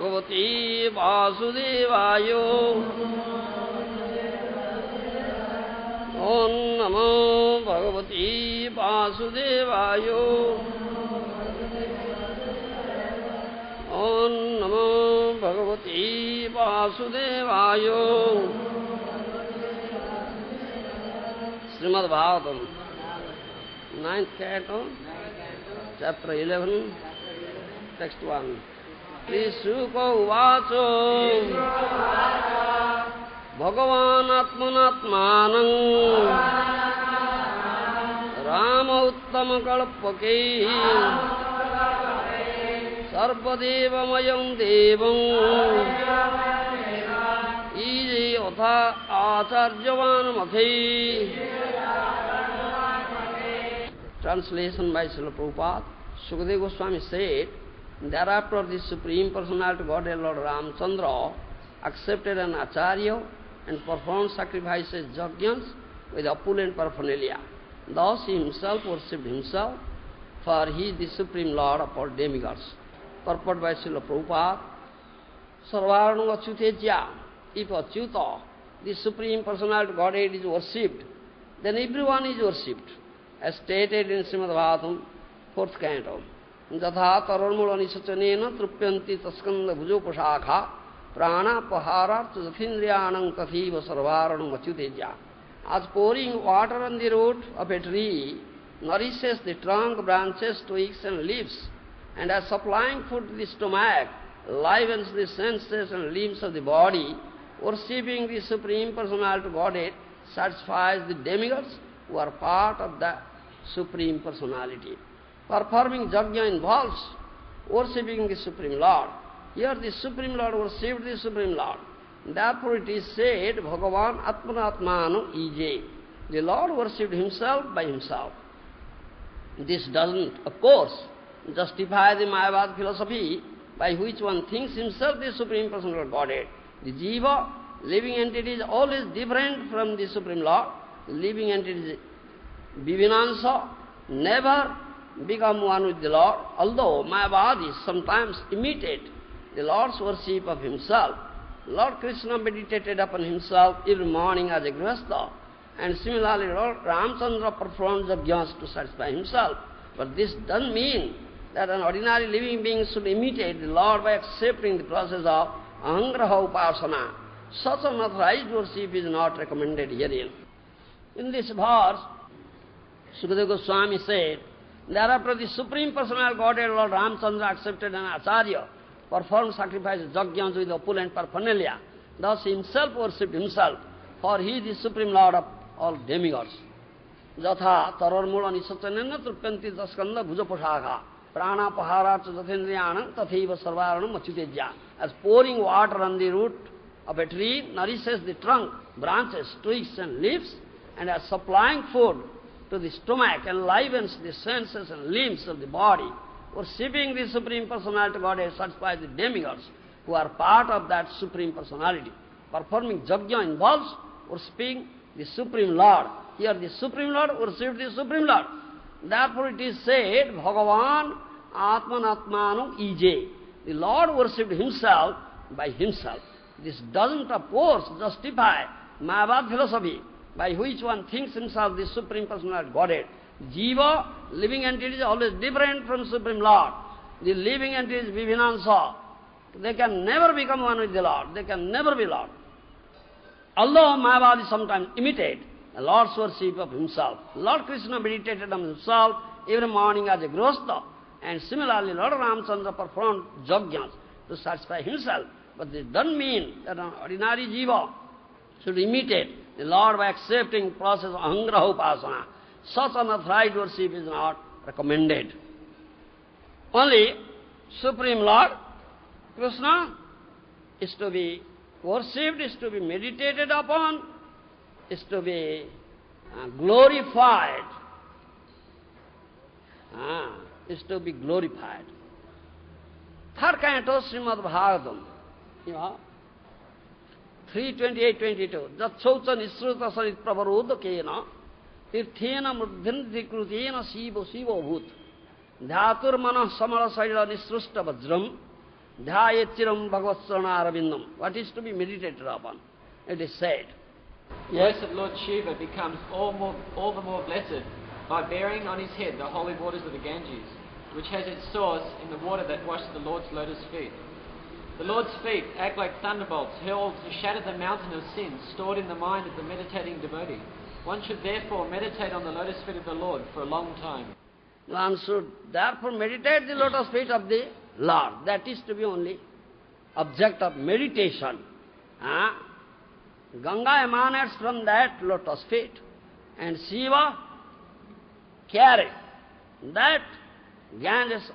भगवते वासुदेवाय ॐ नमो भगवते वासुदेवाय ॐ नमो भगवते वासुदेवाय Shrimad Bhagavatam 9th canto, chapter 11, text 1. श्रीशुको उवाच भगवान् आत्मनात्मानं राम उत्तमकल्पके सर्वदेवमयं देवं ईजे यथा आचार्यवान् मखे. Translation by Srila Prabhupada. Sukadeva Goswami said, thereafter the Supreme Personality Godhead Lord Ramchandra accepted an acharya and performed sacrifices yajnas with opulent paraphernalia. Thus he himself worshipped himself, for he is the Supreme Lord of all demigods. Purport by Srila Prabhupada. Sarvarana Achyuteja. If Achyuta, the Supreme Personality Godhead, is worshipped, then everyone is worshipped, as stated in Srimad Bhagavatam, 4th canto. Jatha tararmula nisachanena trupyanti taskanda bhujopashakha prana paharartha jathindriyanam tathiva sarvaranam achyuteja. As pouring water on the root of a tree nourishes the trunk, branches, twigs and leaves, and as supplying food to the stomach livens the senses and limbs of the body, worshipping the Supreme Personality Godhead satisfies the demigods who are part of the Supreme Personality. Performing yajna involves worshipping the Supreme Lord. Here the Supreme Lord worshipped the Supreme Lord. Therefore it is said, Bhagavan Atmanatmano Ije. The Lord worshipped himself by himself. This doesn't, of course, justify the Mayavad philosophy by which one thinks himself the Supreme Personality Godhead. The Jiva, living entity, is always different from the Supreme Lord. The living entity is Vivinansa, never become one with the Lord, although Mayavadis sometimes imitate the Lord's worship of himself. Lord Krishna meditated upon himself every morning as a grihastha, and similarly Lord Ramchandra performed yajnas to satisfy himself. But this doesn't mean that an ordinary living being should imitate the Lord by accepting the process of ahangraha upasana. Such unauthorized worship is not recommended herein. In this verse, Sukadeva Goswami said, thereafter the Supreme Personal Godhead Lord Ramchandra accepted an acharya, performed sacrifices, yajnas with opulent paraphernalia. Thus he himself worshipped himself, for he is the Supreme Lord of all demigods. Jatha tararmula nisachanena trupyanti taskanda bhujapashakha prana paharartha jathindriyanam tathiva sarvaranam achyuteja. As pouring water on the root of a tree nourishes the trunk, branches, twigs and leaves, and as supplying food to the stomach enlivens the senses and limbs of the body, worshipping the Supreme Personality Godhead satisfies the demigods who are part of that Supreme Personality. Performing yajna involves worshipping the Supreme Lord. Here the Supreme Lord worshipped the Supreme Lord. Therefore it is said, Bhagavan Atmanatmano Ije. The Lord worshipped himself by himself. This doesn't, of course, justify Mayavad philosophy by which one thinks himself the Supreme Personality Godhead. Jiva, living entity, is always different from Supreme Lord. The living entity is Vivinansa. They can never become one with the Lord. They can never be Lord. Although Mayavadis sometimes imitate the Lord's worship of himself. Lord Krishna meditated on himself every morning as a grihastha, and similarly Lord Ramchandra performed yajnas to satisfy himself. But this doesn't mean that an ordinary jiva should imitate the Lord by accepting the process of ahangraha upasana. Such unauthorized worship is not recommended. Only Supreme Lord Krishna is to be worshipped, is to be meditated upon, is to be glorified. Is to be glorified. Third canto, Srimad Bhagavatam, 3:28-22. Jatchaucha nisruta sarit pravarodakena tirthena murdhindrikrutena sivo bhut dhatur manah samara saila nisrusta vajram Dhyayechiram Bhagavatsarana Arvindam. What is to be meditated upon? It is said. Yes, that Lord Shiva becomes all the more blessed by bearing on his head the holy waters of the Ganges, which has its source in the water that washed the Lord's lotus feet. The Lord's feet act like thunderbolts hurled to shatter the mountain of sin stored in the mind of the meditating devotee. One should therefore meditate on the lotus feet of the Lord for a long time. One should therefore meditate the lotus feet of the Lord. That is to be only object of meditation. Ganga emanates from that lotus feet, and Shiva carried that Ganges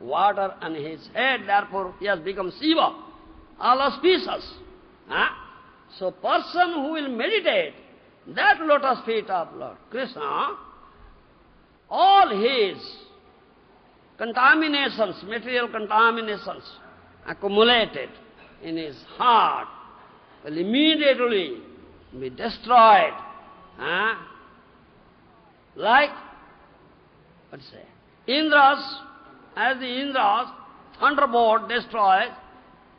water on his head, therefore he has become Shiva, all auspicious. So person who will meditate that lotus feet of Lord Krishna, all his contaminations, material contaminations accumulated in his heart will immediately be destroyed. Like, let's say, Indra's, as the Indra's thunderbolt destroys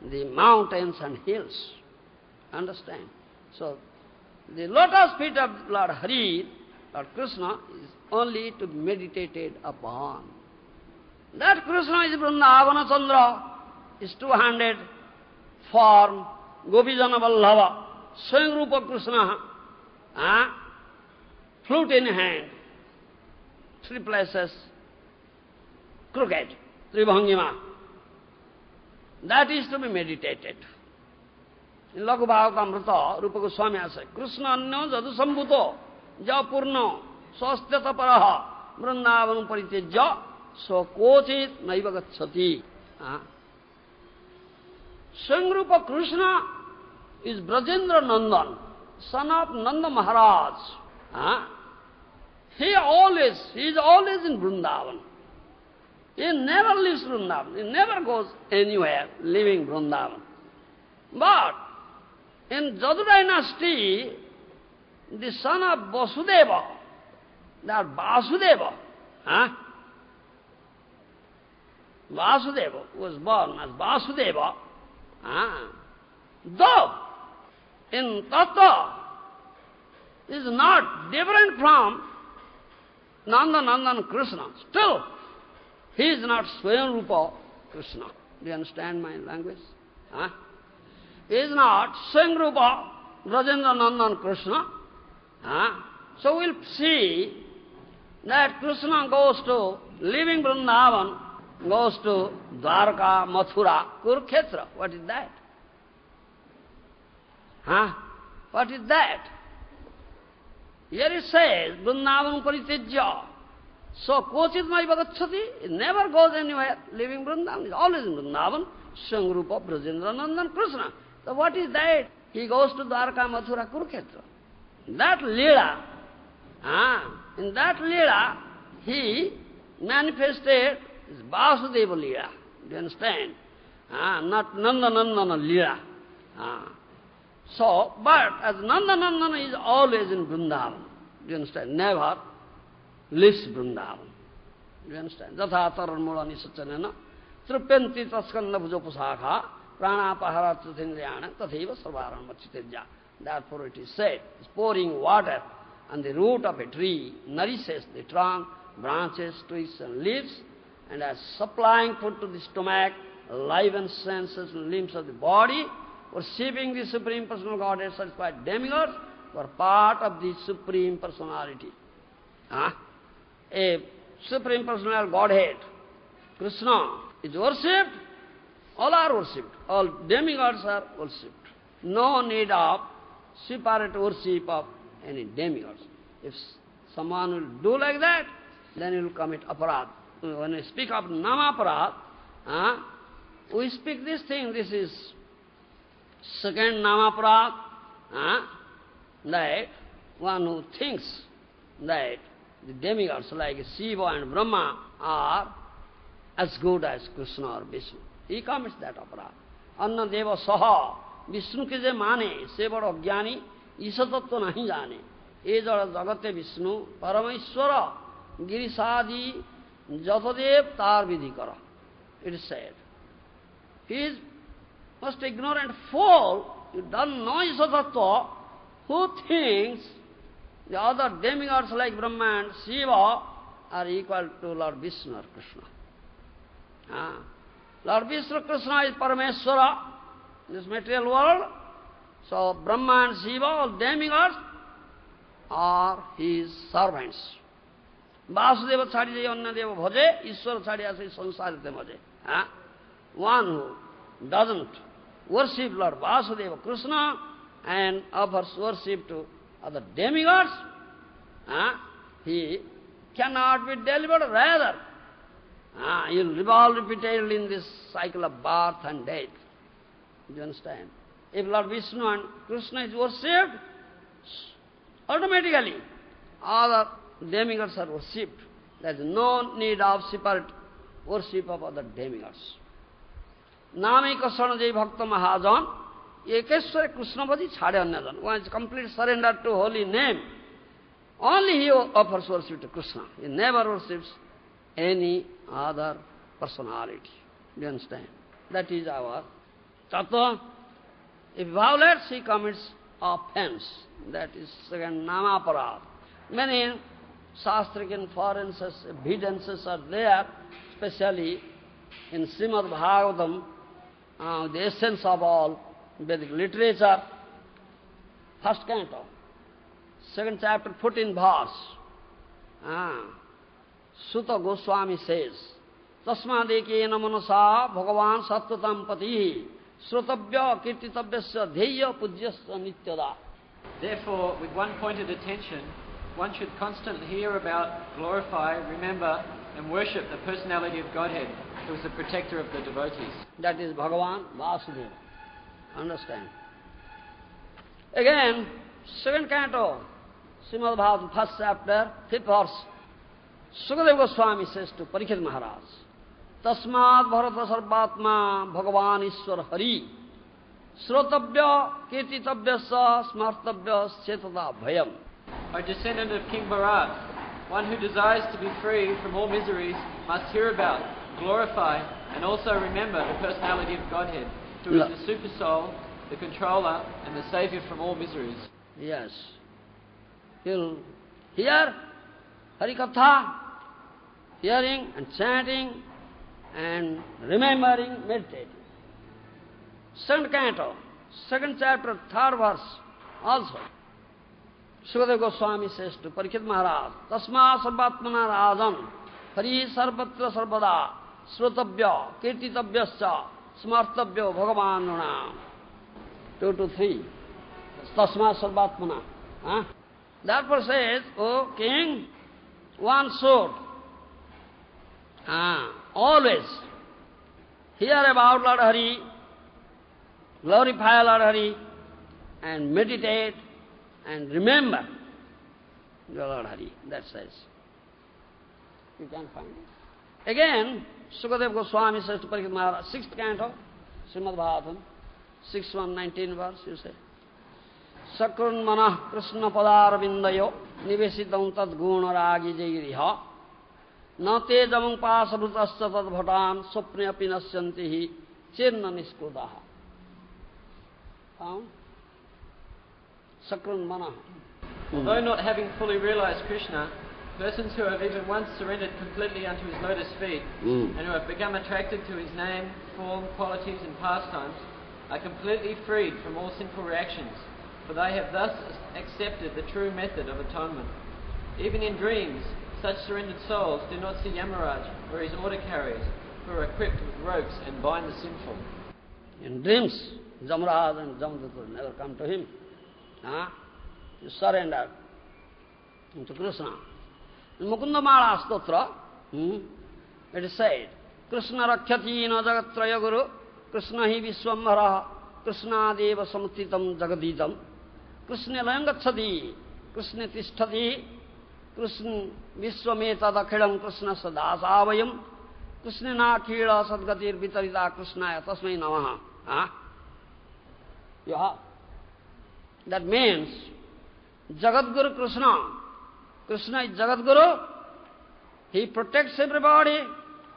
the mountains and hills. Understand? So, the lotus feet of Lord Hari, Lord Krishna, is only to be meditated upon. That Krishna is Vrindavana Chandra, is two-handed form, Gopijana Vallabha, Swayam Krishna, flute in hand, three places, crooked, Tribhangima. That is to be meditated. In Laghu Bhagavatamrita, Rupa Goswami has said, Krishna anyo jadu sambhuto, ja purno, swastyata paraha, vrindavanam paritejya, so kochit naiva gacchati. Swayam Krishna is Brajendra Nandan, son of Nanda Maharaj. He is always in Vrindavan. He never leaves Vrindavan. He never goes anywhere leaving Vrindavan. But in Jadu dynasty, the son of Vasudeva, that Vasudeva, Vasudeva was born as Vasudeva, though in Tattva is not different from Nandan Krishna, still he is not Swayam Rupa Krishna. Do you understand my language? He is not Swayam Rupa Brajendra Nandan Krishna. So we'll see that Krishna goes to, leaving Vrindavan, goes to Dwarka, Mathura, Kurukshetra. What is that? What is that? Here it says, Vrindavan paritejya. So, kochit maiva gacchati, it never goes anywhere, leaving Vrindavan. It's always in Vrindavan, Swayam Rupa Brajendra Nandan Krishna. So what is that? He goes to Dwarka, Mathura, Kurukshetra. That Leela, in that Leela, he manifested his Vasudeva Leela. Do you understand? Not Nanda Leela. So, but as Nanda is always in Vrindavan. Do you understand? Never leaves Vrindavan. Do you understand? Jatha taranmula nisachanena tripyanti taskanda bhujopusakha pranapahara trithindriyana tatheva sarvaran machitejya. Therefore it is said, pouring water on the root of a tree nourishes the trunk, branches, twigs and leaves, and as supplying food to the stomach, livens senses and limbs of the body, worshipping the Supreme Personal Godhead satisfied demigods were part of the Supreme Personality. A Supreme Personal Godhead, Krishna, is worshipped, all are worshipped, all demigods are worshipped. No need of separate worship of any demigods. If someone will do like that, then he will commit aparad. When we speak of nama aparad, we speak this thing, this is second nama aparad, that one who thinks that the demigods like Shiva and Brahma are as good as Krishna or Vishnu. He commits that aparad. Anna deva saha, Vishnu ke je mane, se bada jnani, isa tattva nahi jane. E jada jagate Vishnu, Paramaishwara, Girisadi, Jatadev tar vidhi kara. It is said. he is most ignorant fool. You don't know Isatattva, who thinks the other demigods like Brahma and Shiva are equal to Lord Vishnu or Krishna. Lord Vishnu Krishna is Parameshwara in this material world. So Brahma and Shiva, all demigods, are his servants. Vasudeva chhadi anya deva bhaje, Ishwara chhadi ase sansarite bhaje. One who doesn't worship Lord Vasudeva Krishna and offers worship to other demigods, he cannot be delivered. Rather, he will revolve repeatedly in this cycle of birth and death. Do you understand? If Lord Vishnu and Krishna is worshipped, automatically other demigods are worshipped. There is no need of separate worship of other demigods. Name kasana jai bhakta mahajan, ekeshwara Krishnavadi chhade anyajan. One is complete surrender to holy name. Only he offers worship to Krishna. He never worships any other personality. Do you understand? That is our tattva. If he violates, he commits offense. That is second namaparad. Many shastric inferences, evidences are there, especially in Srimad Bhagavatam, the essence of all Vedic literature. First canto, second chapter, 14th verse. Sutta Goswami says, Tasmadekena manasa bhagavan sattvatam patihi srotavya kirtitavyasya dheya pujyasya nityada. Therefore, with one pointed attention, one should constantly hear about, glorify, remember, and worship the personality of Godhead, who is the protector of the devotees. That is Bhagavan Vasudeva. Understand? Again, second canto, Srimad Bhagavatam, first chapter, 5th verse. Sukadeva Goswami says to Parikshit Maharaj, Tasmad Bharata Sarvatma Bhagavan Ishwar Hari Srotavya Kirtitavyasa Smartavya Chetata Bhayam. O descendant of King Bharat, one who desires to be free from all miseries must hear about, glorify, and also remember the personality of Godhead, who is the super soul, the controller, and the savior from all miseries. Yes. He'll hear Harikatha, hearing and chanting and remembering, meditating. Second canto, second chapter, 3rd verse also. Sukadeva Goswami says to Parikshit Maharaj, Tasma sarvatmana rajan, hari sarvatra sarvada, srotavya, kirtitavyasya, smartavya bhagavanuna. 2 to 3. Tasma sarvatmana. Therefore says, O king, one should always hear about Lord Hari, glorify Lord Hari, and meditate and remember the Lord Hari. That says. You can find it. Again, Sukadeva Goswami says to Parikshit Maharaj, 6th canto, Srimad Bhagavatam, 6:119 verse, you say, Sakrun manah Krishna padar vindayo nivesitam tad guna ragi jairiha na te jamang pasabhutasya tad bhatam swapne api nasyantihi chirna niskudaha. Found? Sakrun manah. Although not having fully realized Krishna, persons who have even once surrendered completely unto his lotus feet and who have become attracted to his name, form, qualities and pastimes are completely freed from all sinful reactions, for they have thus accepted the true method of atonement. Even in dreams, such surrendered souls do not see Yamaraj or his order carriers, who are equipped with ropes and bind the sinful. In dreams, Yamaraj and Jamadutta never come to him. You surrender to Krishna. In Mukunda Mala Stotra, it is said, Krishna rakhyati na jagatraya guru, Krishna hi vishwamhara, Krishna deva samutitam jagaditam, Krishna layangachati, Krishna tishtati, Krishna vishwameta dakhilam, Krishna sadasavayam, Krishna nakhila sadgatir vitarita Krishnaya tasmai namaha. You have. That means, Jagat Guru Krishna. Krishna is Jagat Guru. He protects everybody.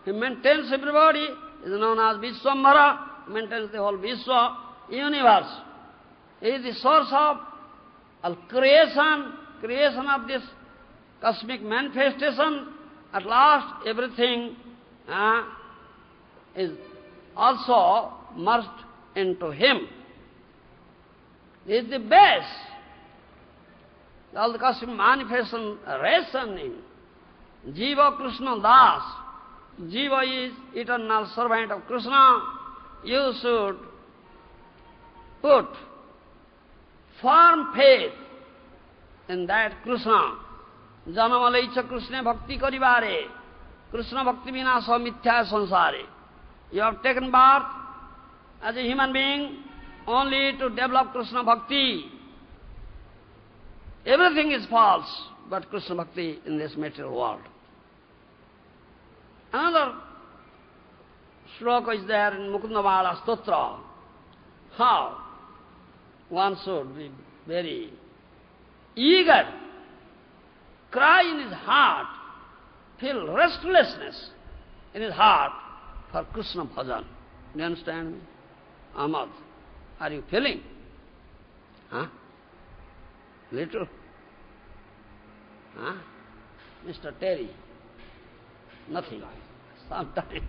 He maintains everybody. He is known as Vishwamhara. maintains the whole Vishwa universe. He is the source of all creation of this cosmic manifestation. At last everything is also merged into him. He is the base. All the cosmic manifestation rests on him. Jiva Krishna Das. Jiva is eternal servant of Krishna. You should put firm faith in that Krishna. Janamalecha Krishna bhakti karibare. Krishna bhakti vinasa mithya sansare. You have taken birth as a human being only to develop Krishna bhakti. Everything is false but Krishna bhakti in this material world. Another shloka is there in Mukundamala Stotra. How one should be very eager, cry in his heart, feel restlessness in his heart for Krishna bhajan. Do you understand me? Ahmad, are you feeling? Huh? Little? Huh? Mr. Terry? Nothing. Sometimes.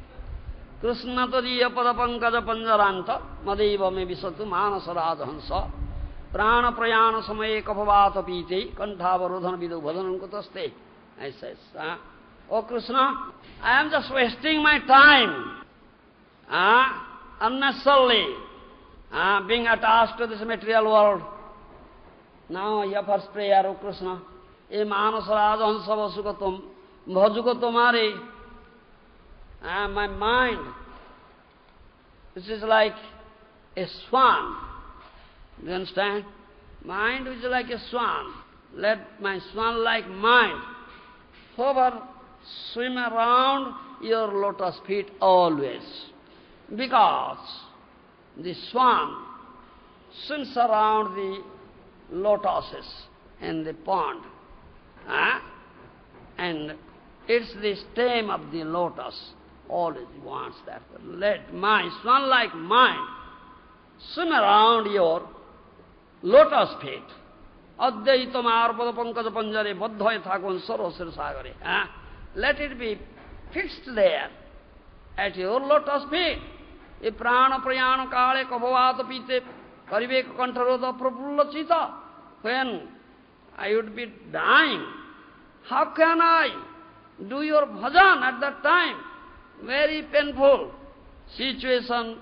Krishna tadiya padapankaja panjaranta madeva me visatu manasa radhansa prana prayana samaye kapavata pite kantavarodhana vidu bhajanam kutaste. I says, oh Krishna, I am just wasting my time unnecessarily being attached to this material world. Now I have first prayer, oh Krishna, e manasa radhansa vasukatum bhajuka tumare. My mind, this is like a swan. Do you understand? Mind is like a swan. Let my swan-like mind hover, swim around your lotus feet always. Because the swan swims around the lotuses in the pond. And it's the stem of the lotus. Always wants that. Let my swan-like mind swim around your lotus feet. Advaitam arpada pankaja panjare baddhaya thakun sarvasir sagare. Let it be fixed there at your lotus feet. E prana prayana kale kapavata pite kariveka kantaroda prapulla chita. When I would be dying, how can I do your bhajan at that time? Very painful situation,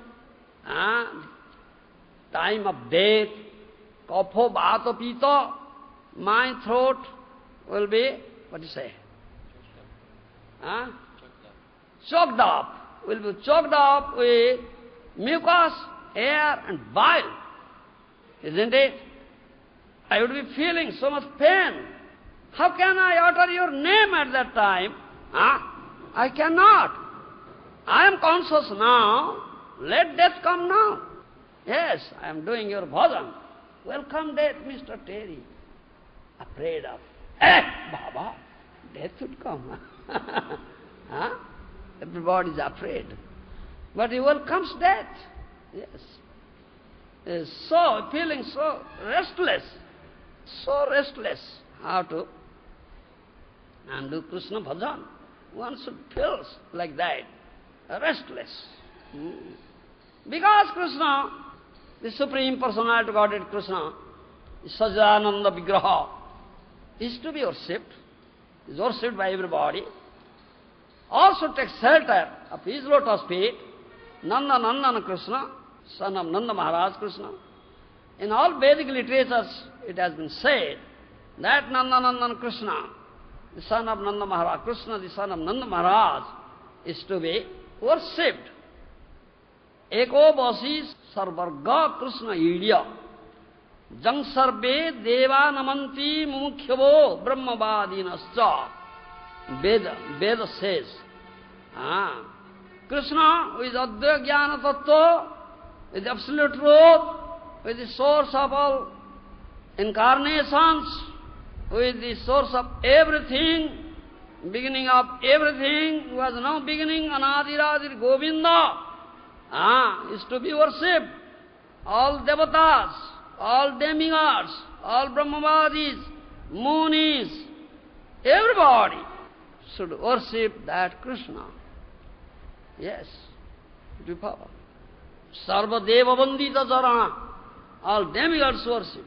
time of death, kapho bhata pita, my throat will be, what do you say? Choked up, will be choked up with mucus, air and bile, isn't it? I would be feeling so much pain. How can I utter your name at that time? I cannot. I am conscious now. Let death come now. Yes, I am doing your bhajan. Welcome death, Mr. Terry. Afraid of, Baba, death would come. Everybody is afraid. But welcomes death. Yes. So, feeling so restless. How to do Krishna bhajan? One should feel like that. Restless. Because Krishna, the Supreme Personality of Godhead Krishna, Sajananda Vigraha, is to be worshipped, is worshipped by everybody. Also takes shelter of his lotus feet, Nanda Nandana Krishna, son of Nanda Maharaj Krishna. In all Vedic literatures it has been said that Nanda Nandana Krishna, the son of Nanda Maharaj, Krishna, the son of Nanda Maharaj, is to be worshipped. Eko Vasi Sarvarga Krishna Idya Jang Sarve Deva Namanti Mumukhyavo Brahmavadinascha. Veda says, Krishna, who is Advaya Jnana Tattva, with the absolute truth, with the source of all incarnations, who is the source of everything, beginning of everything, who has no beginning, Anadiradir Govinda, is to be worshipped. All devatas, all demigods, all Brahmavadis, Munis, everybody should worship that Krishna. Yes, to follow. Sarva Deva Vandita Charana, all demigods worship.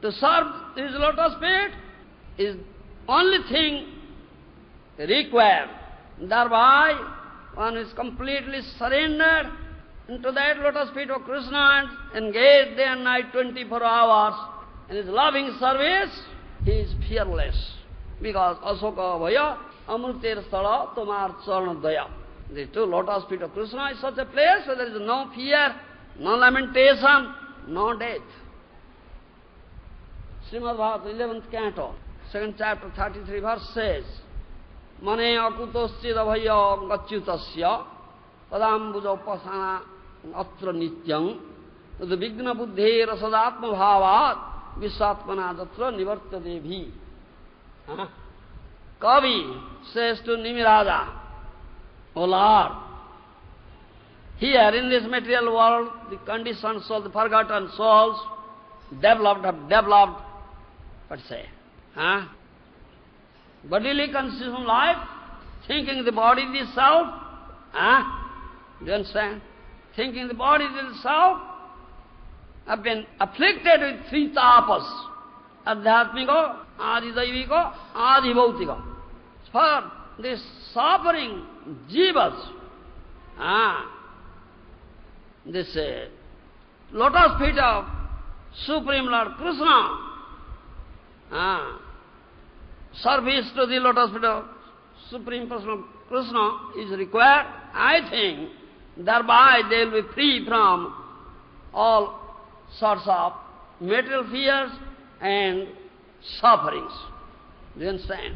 To serve his lotus feet is only thing required. Thereby, one is completely surrendered into that lotus feet of Krishna and engaged day and night 24 hours in his loving service. He is fearless. Because Asoka Bhaya, Amruter Sthala, Tomar Charana Daya. The two lotus feet of Krishna is such a place where there is no fear, no lamentation, no death. Srimad Bhagavatam, 11th canto, 2nd chapter, 33 verse says, Mane akutoschid abhaya gachutasya padambuja upasana atra nityam tad vigna buddhe rasadatma bhavat visatmana jatra nivarta devi. Kavi says to Nimiraja, O Lord, here in this material world, the conditioned souls, the forgotten souls, developed, what say, bodily constitution life, thinking the body is the self, do you understand? Thinking the body is the self, have been afflicted with three tapas, adhyatmika, adidaivika, adhibhautika. For this suffering jivas, this lotus feet of Supreme Lord Krishna, service to the lotus feet of Supreme Personal Krishna is required. I think thereby they will be free from all sorts of material fears and sufferings. Do you understand?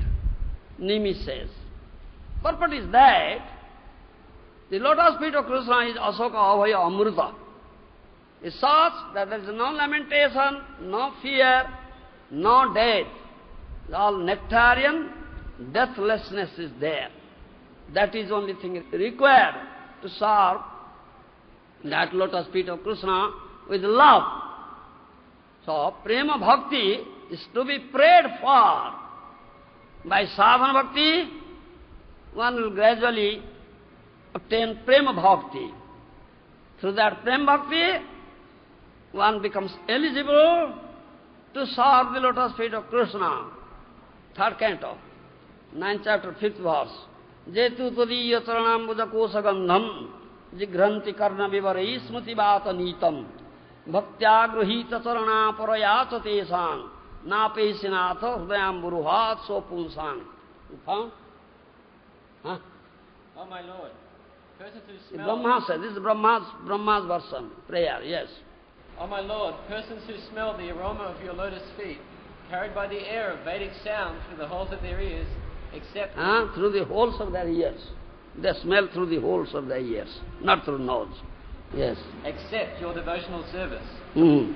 Nimi says. Purport is that the lotus feet of Krishna is Asoka Abhaya Amruta. It's such that there is no lamentation, no fear, no death. All nectarian deathlessness is there. That is only thing required to serve that lotus feet of Krishna with love. So, prema bhakti is to be prayed for. By sadhana bhakti, one will gradually obtain prema bhakti. Through that prema bhakti, one becomes eligible to serve the lotus feet of Krishna. 3rd canto, 9th chapter, 5th verse. Jetu tadiya charanam bujakosha gandham jigranti karna vivarai smriti vata nitam bhaktya gruhita charana parayacha tesang napesinatha hridayam buruhat sopunsang. You found? Oh my Lord, persons who smell... Brahma said, this is Brahma's version, prayer, yes. Oh my Lord, persons who smell the aroma of your lotus feet, carried by the air of Vedic sound through the holes of their ears, accept... Through the holes of their ears. They smell through the holes of their ears, not through nose. Yes. Accept your devotional service. Mm.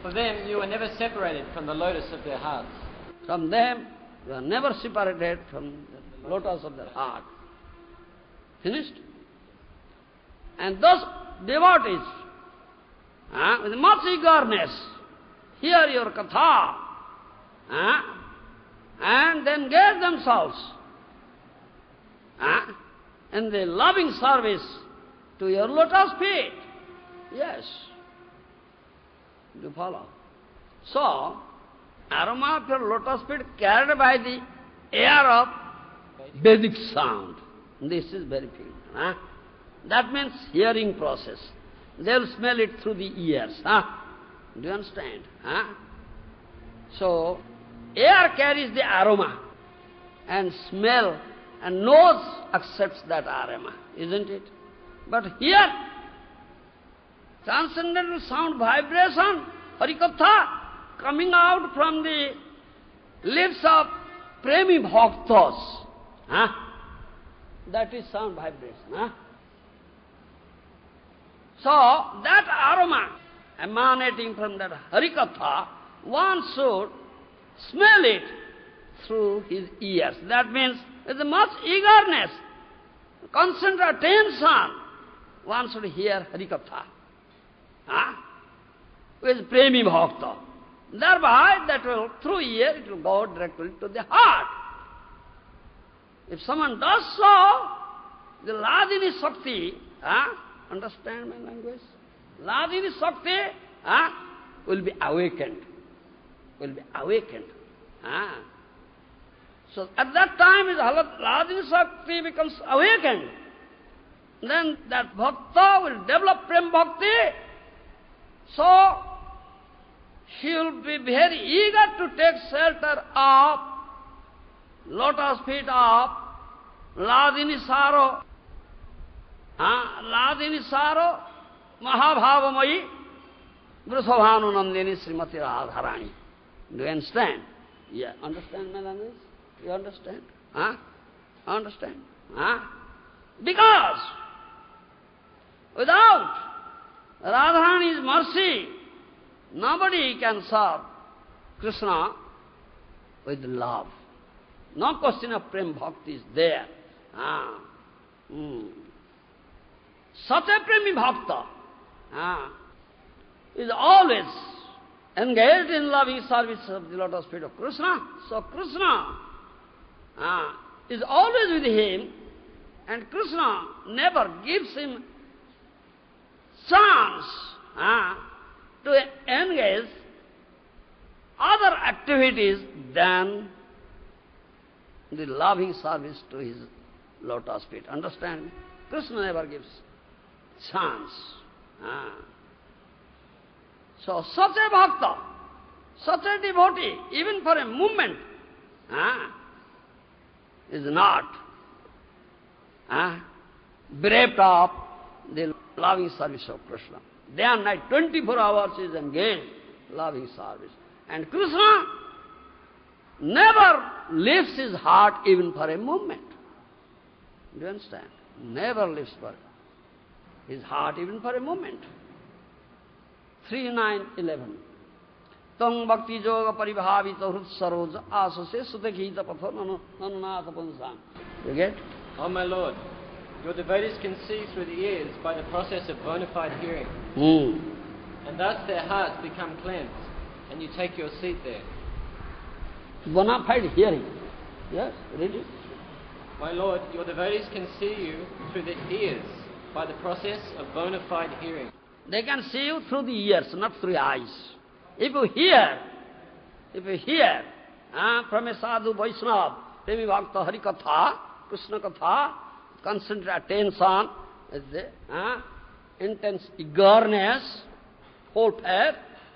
For them, you are never separated from the lotus of their hearts. From them, you are never separated from the lotus of their heart. Finished? And those devotees, with much eagerness, hear your katha, and then engage themselves in the loving service to your lotus feet. Yes. You follow? So, aroma of your lotus feet carried by the air of Vedic sound. This is very feeling. That means hearing process. They will smell it through the ears. Do you understand? So, air carries the aroma, and smell and nose accepts that aroma, isn't it? But here, transcendental sound vibration, harikatha, coming out from the lips of premi bhaktas. That is sound vibration. So, that aroma emanating from that harikatha, one should smell it through his ears. That means with much eagerness, concentrate attention, one should hear Harikatha. With Premi Bhakta. Thereby, that will, through ear, it will go directly to the heart. If someone does so, the Ladini Shakti, understand my language? Ladini Shakti will be awakened. Will be awakened. So at that time, if Ladini Shakti becomes awakened, then that Bhakta will develop Prem Bhakti. So he will be very eager to take shelter of lotus feet of Ladini Saro, Ladini Saro, Mahabhavamayi, Vrusabhanu Nandini Srimati Radharani. Do you understand? Yeah, understand my language? You understand? Understand? Because without Radharani's mercy, nobody can serve Krishna with love. No question of Prem Bhakti is there. Such a Premi Bhakta is always engaged in loving service of the lotus feet of Krishna. So Krishna is always with him, and Krishna never gives him chance to engage other activities than the loving service to his lotus feet. Understand? Krishna never gives chance. So such a bhakta, such a devotee, even for a moment, is not bereft of the loving service of Krishna. Day and night, 24 hours is engaged loving service. And Krishna never lifts his heart even for a moment. Do you understand? Never lifts for his heart even for a moment. 3:9:11. Tang bhakti yoga paribhavita hrut saroja asase sudakhita patho nanunatha punsam. You get? O my Lord, your devotees can see through the ears by the process of bona fide hearing. And thus their hearts become cleansed, and you take your seat there. Bona fide hearing. Yes, read it. My Lord, your devotees can see you through the ears by the process of bona fide hearing. They can see you through the ears, not through the eyes. If you hear from a sadhu Vaishnava, Premi Bhakta Harikatha, Krishna Katha, concentrate attention, intense eagerness, whole faith,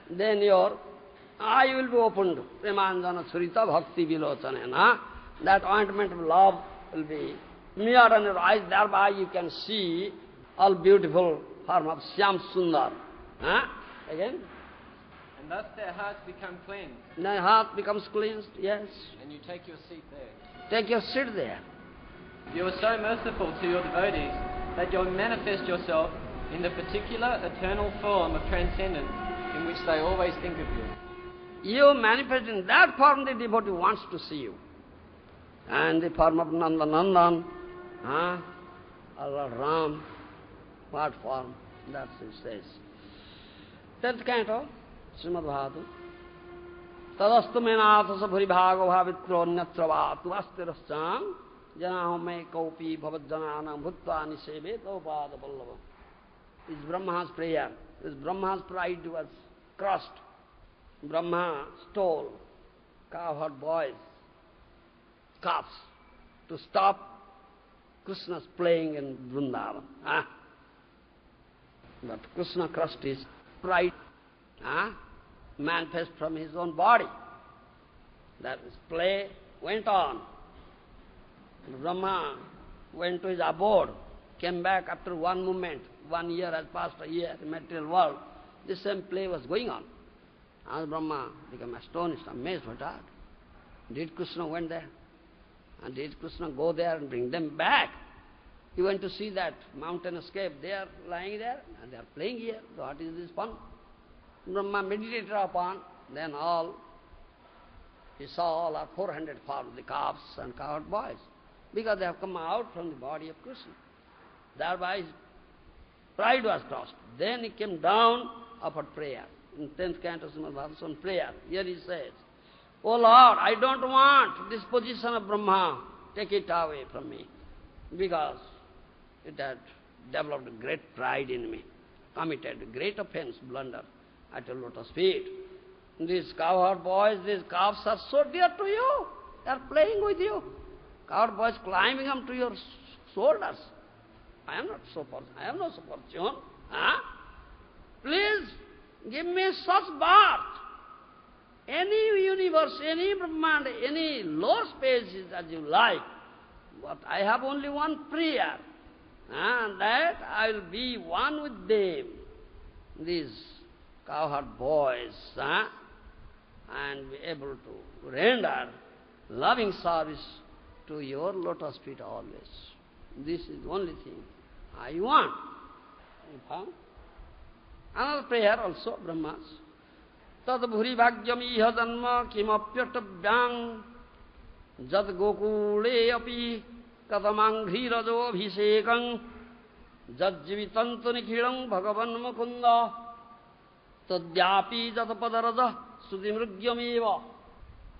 then your eye will be opened. Premanjana Surita Bhakti Vilochanena. That ointment of love will be smeared on your eyes, thereby you can see all beautiful form of Syam Sundar. Again? And thus their hearts become cleansed. Their heart becomes cleansed, yes. And you take your seat there. Take your seat there. You are so merciful to your devotees that you manifest yourself in the particular eternal form of transcendence in which they always think of you. You manifest in that form the devotee wants to see you. And the form of Nandanandan, or Ram, what form? That's it says. 10th canto, Srimad Bhagavatam. Tadastu menatasa bhuribhago bhavitro nyatrava tuvastirascam janahome kaupi bhavajjananam bhutva nisebe taupada pallava. This Brahma's prayer, this Brahma's pride was crushed. Brahma stole cowherd boys, calves, to stop Krishna's playing in Vrindavan. But Krishna crushed his pride, manifest from his own body. That his play went on. Brahma went to his abode, came back after one moment. 1 year has passed, a year in the material world. The same play was going on. As Brahma became astonished, amazed, what that? Did Krishna went there? And did Krishna go there and bring them back? He went to see that mountain escape. They are lying there and they are playing here. So what is this fun? Brahma meditated upon, then he saw all our 400 forms, the calves and cowherd boys, because they have come out from the body of Krishna. Thereby Pride was crossed. Then he came down, offered prayer. In 10th canto, Srimad Bhagavatam, prayer. Here he says, "O Lord, I don't want this position of Brahma. Take it away from me." Because it had developed great pride in me, committed great offense, blunder at your lotus feet. These cowherd boys, these calves are so dear to you. They are playing with you. Cowherd boys climbing up to your shoulders. I am not so fortunate. I have no so fortune. Huh? Please give me such birth. Any universe, any Brahmanda, any lower spaces as you like. But I have only one prayer. And that I will be one with them. These cowherd boys. And be able to render loving service to your lotus feet always. This is the only thing I want. You found? Another prayer also, Brahmas. Tad bhuri bhagyam iha janma kimapyatavyang jad gokule api katamanghi rajo abhisekang jad jivitantu nikhilam bhagavan mukunda tadyapi jat padaraja sudimrugyam eva.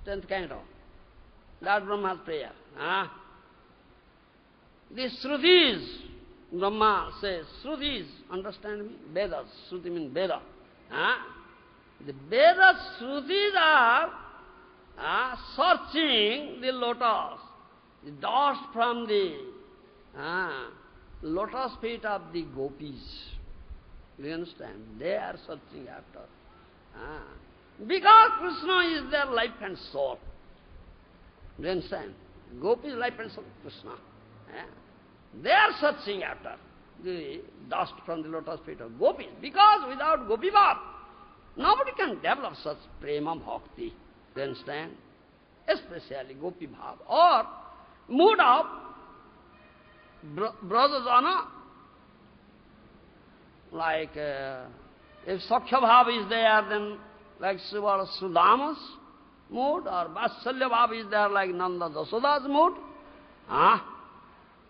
10th canto. That Brahma's prayer. The Shrutis, Brahma says, Shrutis, understand me? Vedas, Shruti means Veda. The Vedas, Shrutis are searching the lotus, the dust from the lotus feet of the gopis. Do you understand? They are searching after. Because Krishna is their life and soul. Do you understand? Gopi is life and soul of Krishna. They are searching after the dust from the lotus feet of gopis. Because without gopi bhav, nobody can develop such prema bhakti. Do you understand? Especially gopi bhav or mood of brajajana. Like if Sakhya bhav is there, then like Srivala Sudama's mood, or Vatsalya bhav is there like Nanda Dasoda's mood.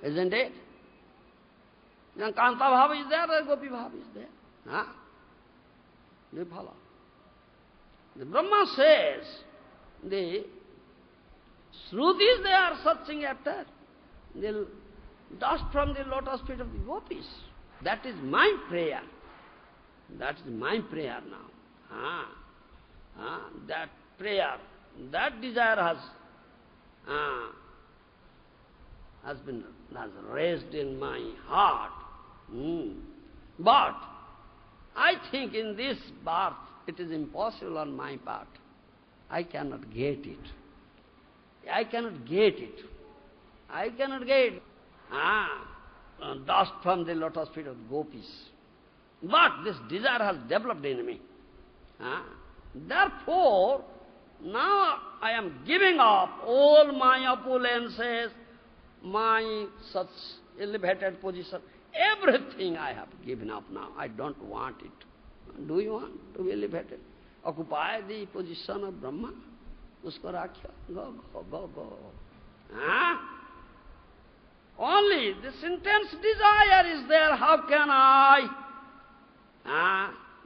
Isn't it? Then Kanta bhav is there, Gopi bhav is there. Do you follow? The Brahma says, the Shrutis they are searching after the dust from the lotus feet of the gopis. That is my prayer. That is my prayer now. That prayer, that desire has raised in my heart. But I think in this birth it is impossible on my part. I cannot get it. I cannot get it. I cannot get dust from the lotus feet of gopis. But this desire has developed in me. Therefore, now I am giving up all my opulences, my such elevated position. Everything I have given up now. I don't want it. Do you want to be elevated? Occupy the position of Brahma. Usko rakhya. Go. Only this intense desire is there. How can I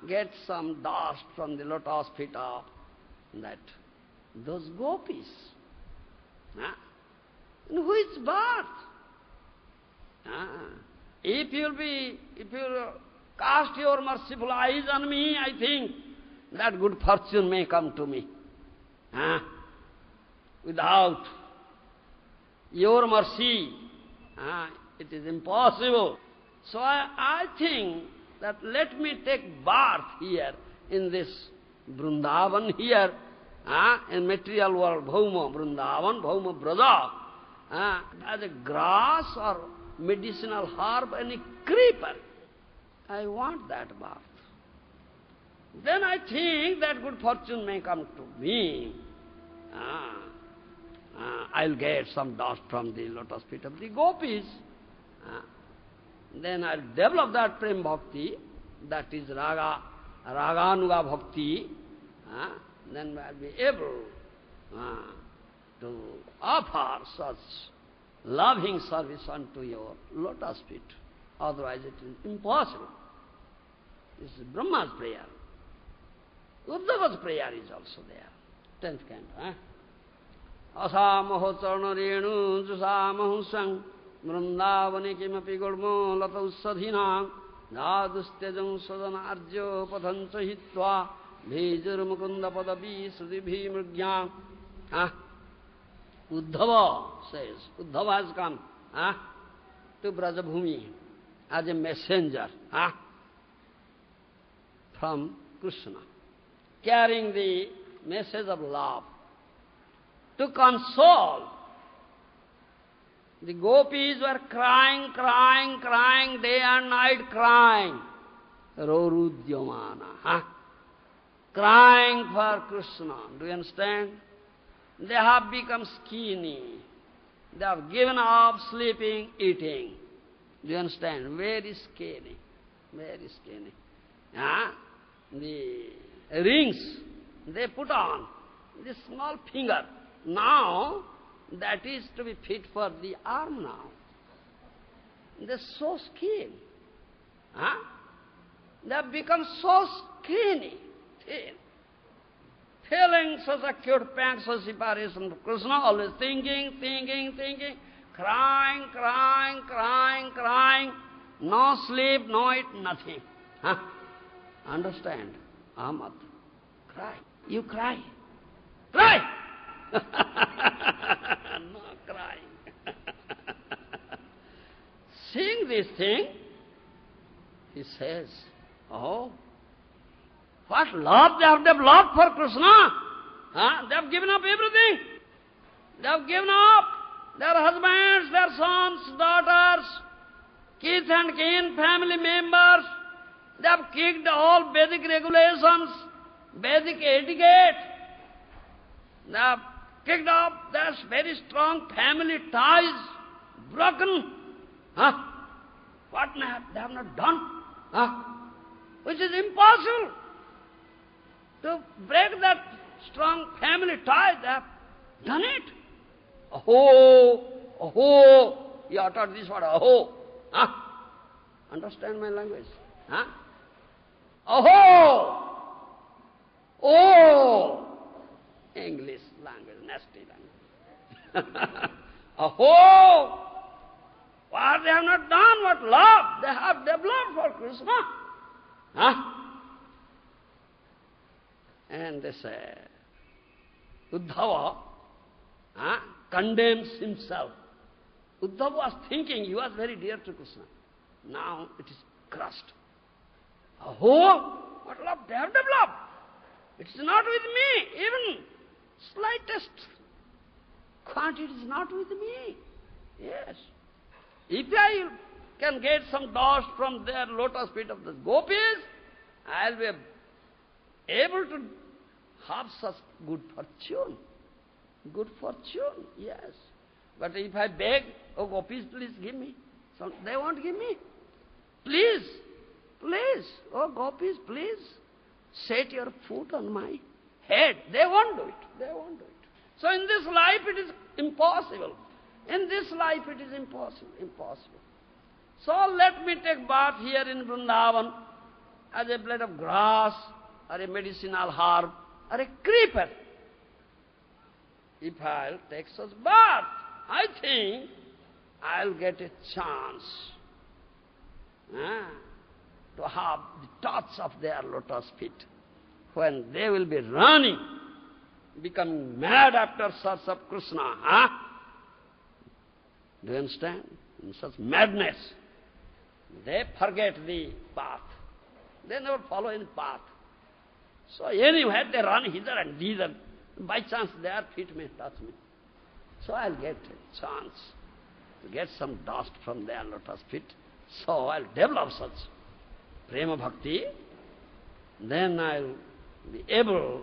get some dust from the lotus feet of those gopis? In which birth? If you cast your merciful eyes on me, I think that good fortune may come to me. Without your mercy, it is impossible. So I think that let me take birth here in this Vrindavan here, in material world, Bhauma Vrindavan, Bhauma Braja, as a grass or medicinal herb, any creeper. I want that birth. Then I think that good fortune may come to me. I'll get some dust from the lotus feet of the gopis. Then I'll develop that prem bhakti, that is raganuga bhakti. Then I'll be able to offer such loving service unto your lotus feet. Otherwise it is impossible. This is Brahma's prayer. Uddhava's prayer is also there. 10th canto. Asamaho charana renu jusamahu sang vrindavane kimapi gurmo lata ussadhina jadustejam sadana arjo pathancha hitva bhejur mukunda padabi sudibhi mrgyam. Uddhava says, Uddhava has come to Brajabhumi as a messenger from Krishna, carrying the message of love to console. The gopis were crying, crying, crying, day and night crying. Rorudyamana. Crying for Krishna. Do you understand? They have become skinny. They have given up sleeping, eating. Do you understand? Very skinny. Very skinny. The rings they put on, the small finger. Now, that is to be fit for the arm now. They're so skinny. They have become so skinny, thin. Feeling such acute pangs of separation from Krishna, always thinking, thinking, thinking, crying, crying, crying, crying. No sleep, no eat, nothing. Understand? Ahmad, cry. You cry. Cry! No crying. Seeing this thing, he says, oh, what love they have developed for Krishna. They have given up everything. They have given up their husbands, their sons, daughters, kids and kin, family members. They have kicked all Vedic regulations, Vedic etiquette. They have kicked up their very strong family ties, broken. What they have not done? Which is impossible. To break that strong family tie, they have done it. Aho, aho. He uttered this word, aho. Understand my language? Aho! Oh! English language, nasty language. Aho! What they have not done, what love they have developed for Krishna. And this Uddhava condemns himself. Uddhava was thinking he was very dear to Krishna. Now it is crushed. Oh, what love they have developed. It's not with me, even slightest quantity is not with me. Yes. If I can get some dust from their lotus feet of the gopis, I'll be able to have such good fortune. Good fortune, yes. But if I beg, oh gopis, please give me. So they won't give me. Please, please, oh gopis, please, set your foot on my head. They won't do it. They won't do it. So in this life it is impossible. In this life it is impossible. Impossible. So let me take bath here in Vrindavan as a blade of grass, or a medicinal herb, or a creeper. If I'll take such bath, I think I'll get a chance to have the touch of their lotus feet when they will be running, becoming mad after search of Krishna. Do you understand? In such madness, they forget the path. They never follow any path. So anywhere they run hither and thither. By chance their feet may touch me. So I'll get a chance to get some dust from their lotus feet. So I'll develop such prema bhakti. Then I'll be able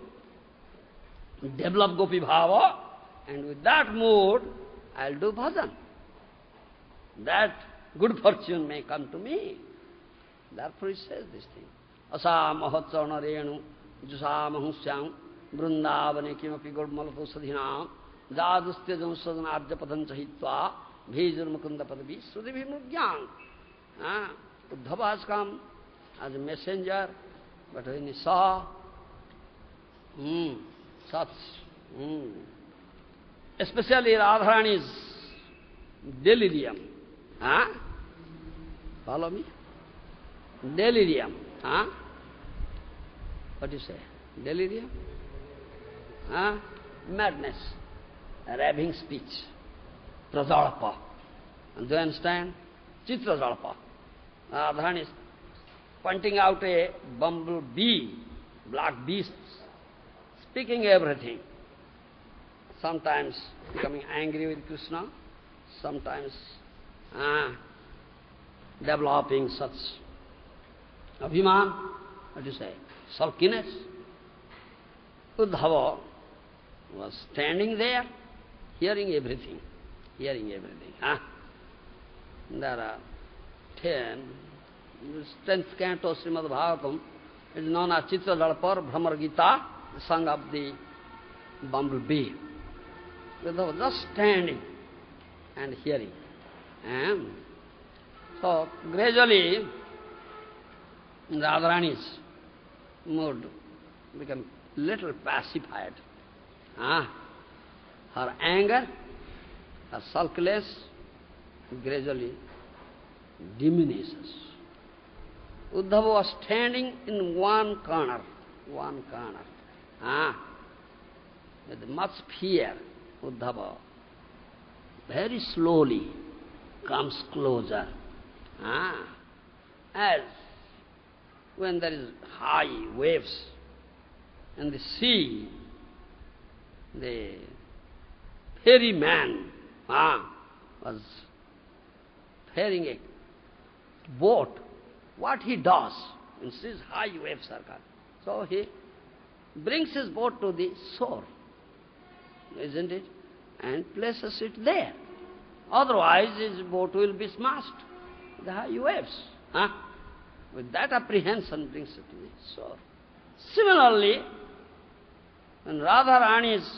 to develop gopi bhava, and with that mood I'll do bhajan. That good fortune may come to me. Therefore he says this thing. Asamaho charana renu jusamahu syam vrindavane kimapi gurmalato sadhinam jadustyajam sadanarja padancha hitva bhejur mukunda padavi sudibhi murgyam. Uddhava has come as a messenger, but when he saw such, especially Radharani's delirium, follow me? Delirium, what do you say? Delirium? Madness, raving speech, prajalpa. And do you understand? Chitrajalpa. Radharani is pointing out a bumblebee, black beast, speaking everything. Sometimes becoming angry with Krishna, sometimes developing such abhiman, what do you say, sulkiness. Uddhava was standing there, hearing everything. There are 10th canto Srimad Bhagavatam, it is known as Chitra Dalpar Brahmar Gita, the song of the bumblebee. Uddhava was just standing and hearing. So gradually Radharani's mood became little pacified. Her anger, her sulkiness gradually diminishes. Uddhava was standing in one corner, with much fear. Uddhava very slowly comes closer. As when there is high waves in the sea, the ferryman was ferrying a boat. What he does, when these high waves are coming, so he brings his boat to the shore, isn't it? And places it there. Otherwise his boat will be smashed with the high waves. With that apprehension brings it to the shore. Similarly, when Radharani's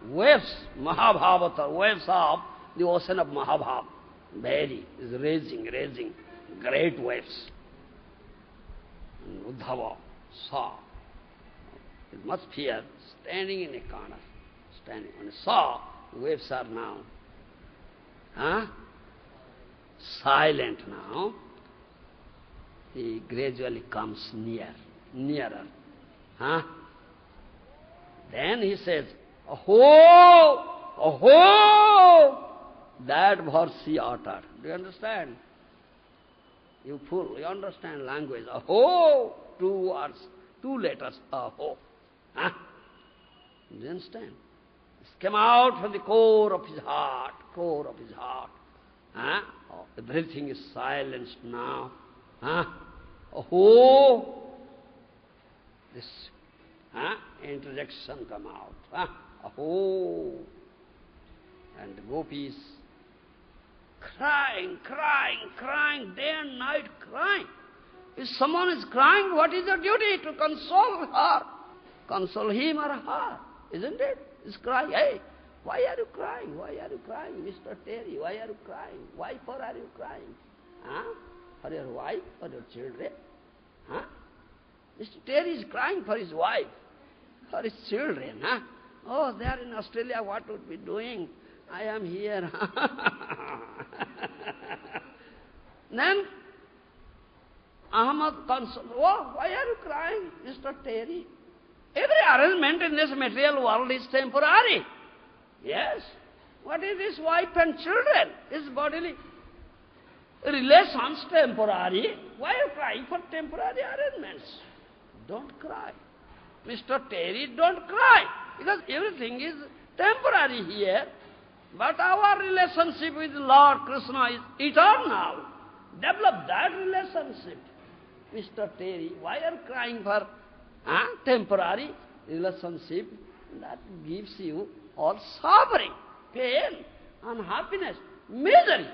waves, Mahabhavata, waves of the ocean of Mahabhav, is raging, great waves. And Uddhava saw, with much fear, standing in a corner, when he saw the waves are now silent now, he gradually comes nearer. Then he says, "Aho! Aho!" That verse he uttered. Do you understand? You fool, you understand language. Aho! 2 words, 2 letters, aho. Do you understand? It came out from the core of his heart, Everything is silenced now. Aho! This interjection come out. Aho! And the gopis crying, day and night crying. If someone is crying, what is your duty? To console her, console him or her, isn't it? Is crying, hey, why are you crying? Why are you crying, Mr. Terry? Why are you crying? Why for are you crying? For your wife, for your children? Mr. Terry is crying for his wife, for his children. Oh, they are in Australia, what would be doing? I am here. Then Ahmad consoled, oh, why are you crying, Mr. Terry? Every arrangement in this material world is temporary. Yes. What is his wife and children? His bodily relations temporary. Why are you crying for temporary arrangements? Don't cry. Mr. Terry, don't cry. Because everything is temporary here. But our relationship with Lord Krishna is eternal. Develop that relationship. Mr. Terry, why are you crying for temporary relationship? That gives you all suffering, pain, unhappiness, misery.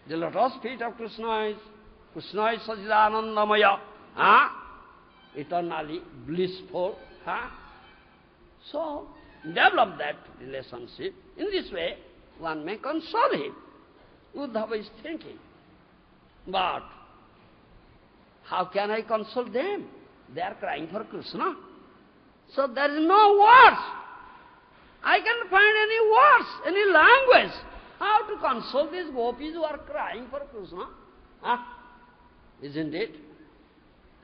The lotus feet of Krishna is Sachidanandamaya, eternally blissful. So, develop that relationship. In this way, one may console him. Uddhava is thinking. But how can I console them? They are crying for Krishna. So there is no words. I can't find any words, any language. How to console these gopis who are crying for Krishna? Huh? Isn't it?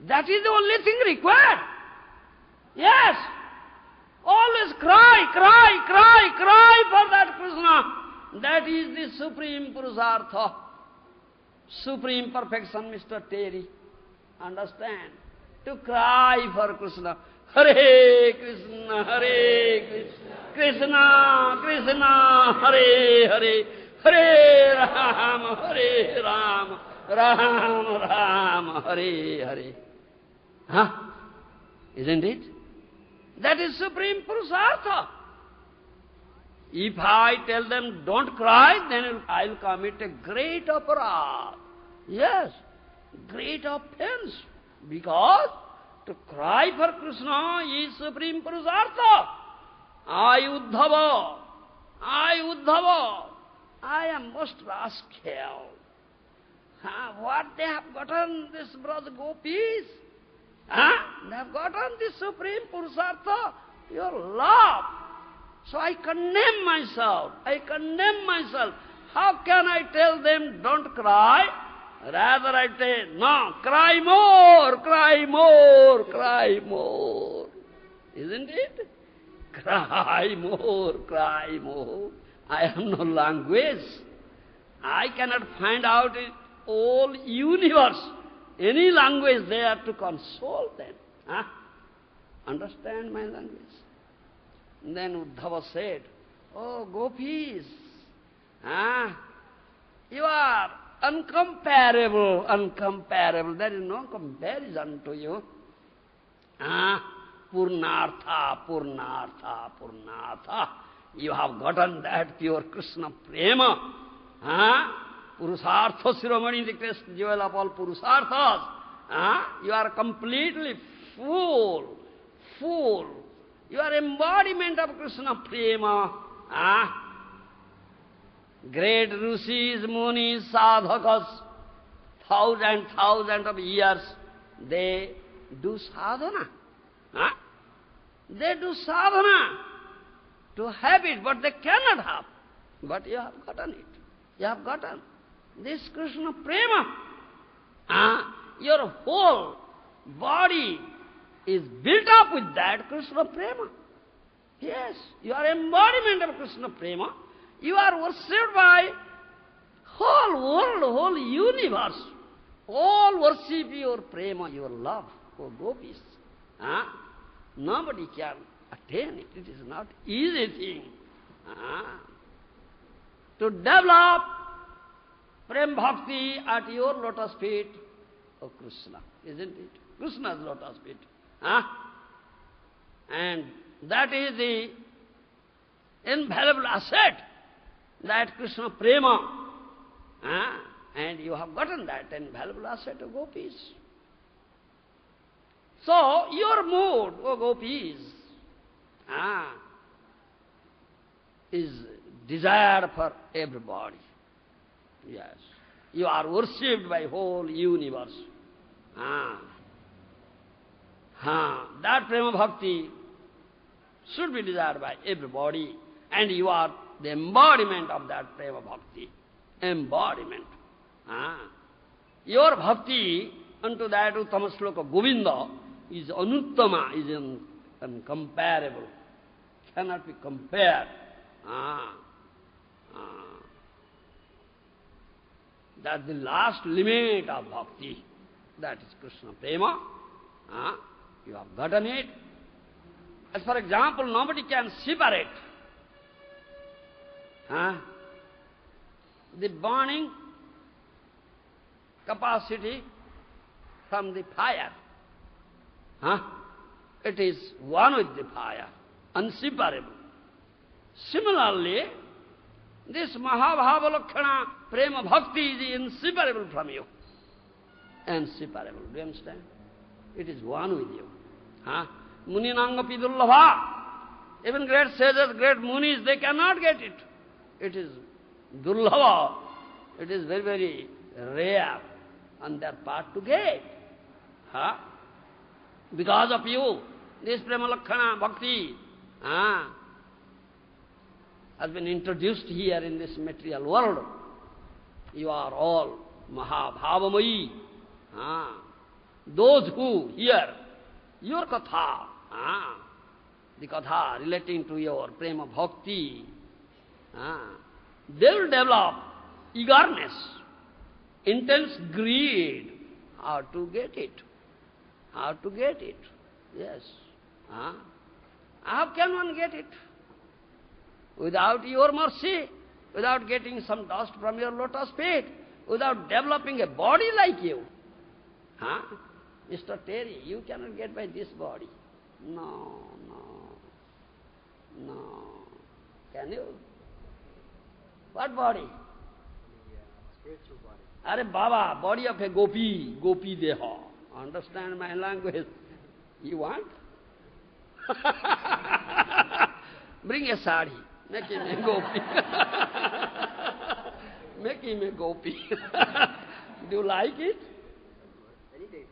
That is the only thing required. Yes. Always cry, cry, cry, cry for that Krishna. That is the supreme Purusartha, supreme perfection, Mr. Terry. Understand? To cry for Krishna. Hare Krishna, Hare Krishna, Krishna Krishna, Hare Hare, Hare Rama, Hare Rama, Rama Rama, Hare Hare. Huh? Isn't it? That is supreme Purusartha. If I tell them don't cry, then I will commit a great aparadh. Yes, great offense. Because to cry for Krishna is supreme Purusartha. I Uddhava, I am most rascal. What they have gotten, this brother gopis? They have gotten this supreme Purusartha, your love. So I condemn myself. How can I tell them don't cry? Rather I say, no, cry more, cry more, cry more. Isn't it? Cry more, cry more. I have no language. I cannot find out in all universe any language there to console them. Understand my language? And then Uddhava said, oh, gopis, you are uncomparable. There is no comparison to you. Purnartha. You have gotten that pure Krishna prema. Purusartha Shiromani, the crest jewel of all Purusarthas. You are completely full. You are embodiment of Krishna prema. Great rishis, munis, sadhakas, thousands of years, they do sadhana. They do sadhana to have it, but they cannot have. But you have gotten it. You have gotten this Krishna prema. Your whole body is built up with that Krishna prema. Yes, you are embodiment of Krishna prema. You are worshipped by whole world, whole universe. All worship your prema, your love, O gopis. Nobody can attain it. It is not easy thing. To develop prem bhakti at your lotus feet, O Krishna, isn't it? Krishna's lotus feet. And that is the invaluable asset, that Krishna prema. And you have gotten that invaluable asset, O gopis. So, your mood, O gopis, is desired for everybody. Yes. You are worshipped by whole universe. That prema bhakti should be desired by everybody. And you are the embodiment of that prema bhakti. Embodiment. Your bhakti unto that Uttama Sloka Govinda is anuttama, is incomparable. Cannot be compared. That's the last limit of bhakti. That is Krishna prema. You have gotten it. As for example, nobody can separate the burning capacity from the fire. It is one with the fire, inseparable. Similarly, this Mahabhavalakshana prema bhakti is inseparable from you. Inseparable. Do you understand? It is one with you. Muninanga pidullabha. Even great sages, great munis, they cannot get it. It is dullabha. it is very, very rare on their part to get. Huh? Because of you, this Prema Lakkhana Bhakti has been introduced here in this material world. You are all Mahabhavamayi. Those who hear your Katha, the Katha relating to your Prema Bhakti, they will develop eagerness, intense greed. How to get it? How to get it? Yes. How can one get it? Without your mercy, without getting some dust from your lotus feet, without developing a body like you. Mr. Terry, you cannot get by this body. No. Can you? What body? Spiritual body. Are Baba, body of a gopi, gopi deha. Understand my language? You want? Bring a sari, make him a gopi. Make him a gopi. Do you like it? Any day.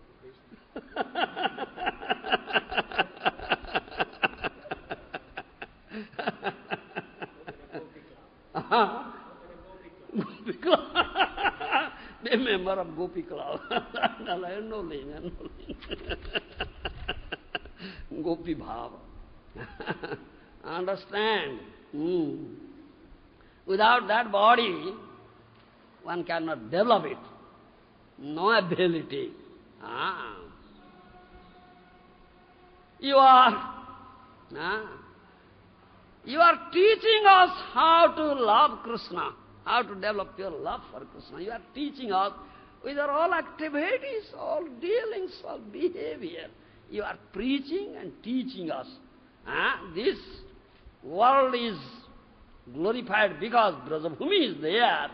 Gopi Club. Be a member of Gopi Club. No lane. Gopi Bhava. Understand? Without that body, one cannot develop it. No ability. You are teaching us how to love Krishna, how to develop your love for Krishna. You are teaching us with all activities, all dealings, all behavior. You are preaching and teaching us. This world is glorified because Brajabhumi is there,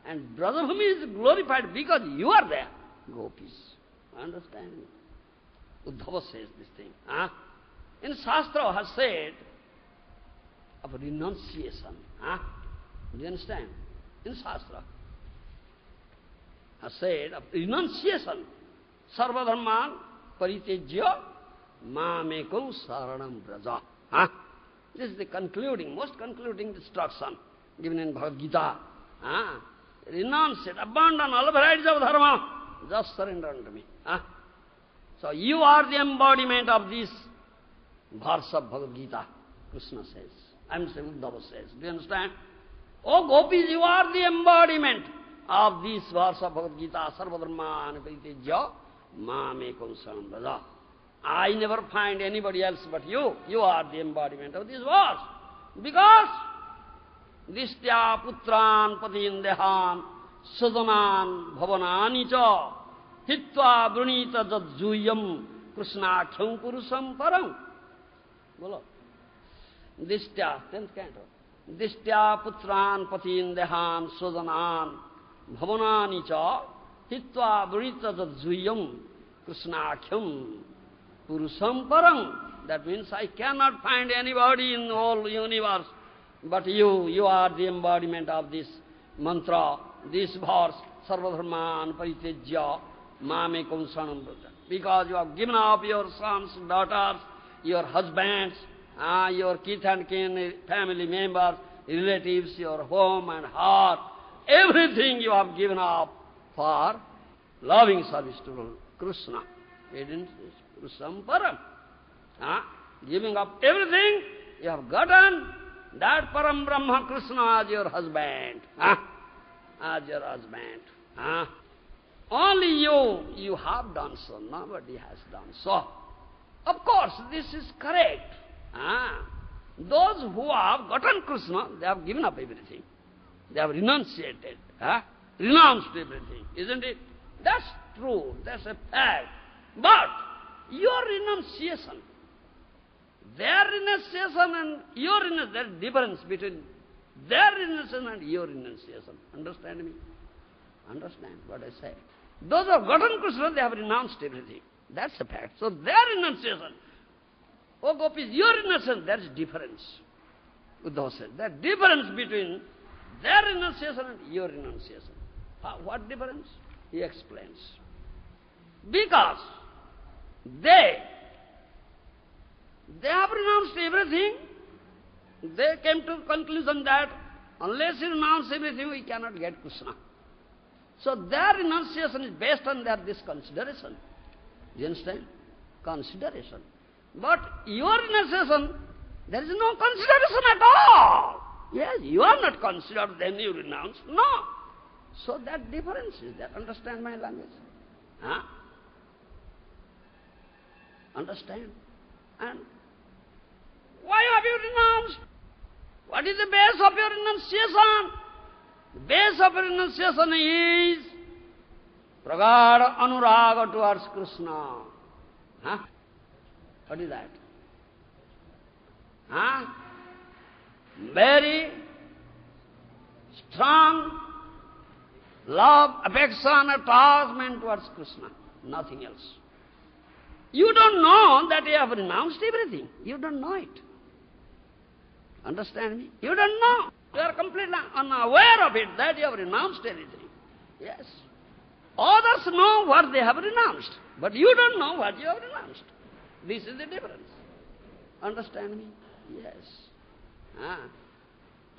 and Brajabhumi is glorified because you are there, gopis. Understand? Uddhava says this thing. In Shastra has said of renunciation. Do you understand? In Shastra has said of renunciation. Sarvadharman paritejya mamekam saranam braja. This is the most concluding instruction given in Bhagavad Gita. Renounce it, abandon all varieties of dharma, just surrender unto me. So you are the embodiment of this verse of Bhagavad Gita, Krishna says. Uddhava says. Do you understand? Oh gopis, you are the embodiment of this verse of Bhagavad Gita, sarvadharman paritejya mamekam saranam braja. I never find anybody else but you. You are the embodiment of this verse. Because Dishtya putran patindehan sudanan bhavanani cha hitva brunita jajjuyam krishnakhyam purusam param. Bolo. Dishtya, 10th canto. Dishtya putran patindehan sudanan bhavanani cha hitva brunita jajjuyam krishnakhyam purusam param. That means I cannot find anybody in the whole universe but you. You are the embodiment of this mantra, this verse, sarvadharman paritejya mamekam saranam braja. Because you have given up your sons, daughters, your husbands, your kith and kin, family members, relatives, your home and heart, everything you have given up for loving service to Krishna. Krishna param. Giving up everything, you have gotten that Param Brahma Krishna as your husband. As your husband. Only you have done so. Nobody has done so. Of course, this is correct. Those who have gotten Krishna, they have given up everything. They have renunciated. Renounced everything. Isn't it? That's true. That's a fact. But your renunciation, their renunciation and your renunciation, there is difference between their renunciation and your renunciation. Understand me? Understand what I say? Those who have gotten Krishna, they have renounced everything. That's a fact. So their renunciation, oh gopis, your renunciation, there is difference. Uddhava said, there is difference between their renunciation and your renunciation. What difference? He explains. Because they have renounced everything. They came to the conclusion that unless you renounce everything, we cannot get Krishna. So their renunciation is based on this consideration. Do you understand? Consideration. But your renunciation, there is no consideration at all. Yes, you are not considered, then you renounce. No. So that difference is there. Understand my language? Huh? Understand? And why have you renounced? What is the base of your renunciation? The base of your renunciation is pragada anuraga towards Krishna. Huh? What is that? Huh? Very strong love, affection, attachment towards Krishna. Nothing else. You don't know that you have renounced everything. You don't know it. Understand me? You don't know. You are completely unaware of it, that you have renounced everything. Yes. Others know what they have renounced, but you don't know what you have renounced. This is the difference. Understand me? Yes.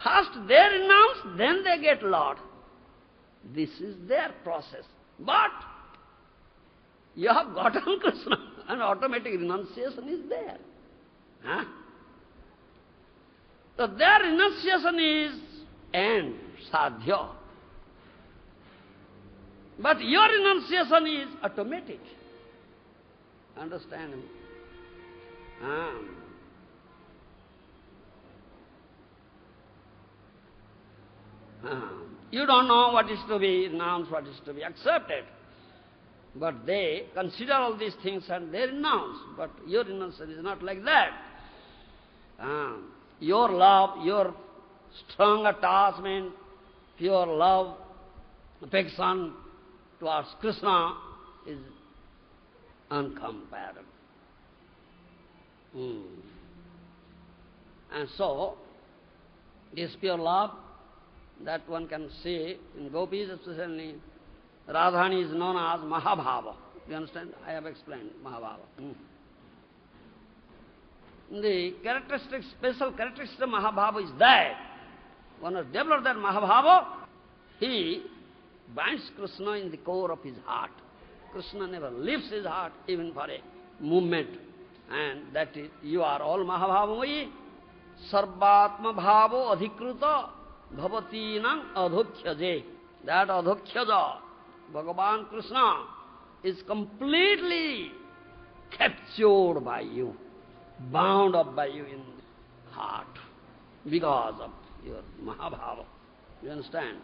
First they renounce, then they get Lord. This is their process. But you have gotten Krishna, and automatic renunciation is there. So their renunciation is end, sadhya. But your renunciation is automatic. Understand me? You don't know what is to be renounced, what is to be accepted. But they consider all these things and they renounce. But your renunciation is not like that. Your love, your strong attachment, pure love, affection towards Krishna is uncomparable. And so, this pure love, that one can see in gopis especially, Radhani is known as Mahabhava. You understand? I have explained Mahabhava. The characteristic, special characteristic of Mahabhava is that one has developed that Mahabhava, he binds Krishna in the core of his heart. Krishna never leaves his heart even for a moment. And that is, you are all Mahabhavamai, Sarvatma Bhavo Adhikruta Bhavatinam Adhokhyaje. That Adhokhyaja, Bhagavan Krishna, is completely captured by you, bound up by you in the heart because of your Mahabhava. You understand?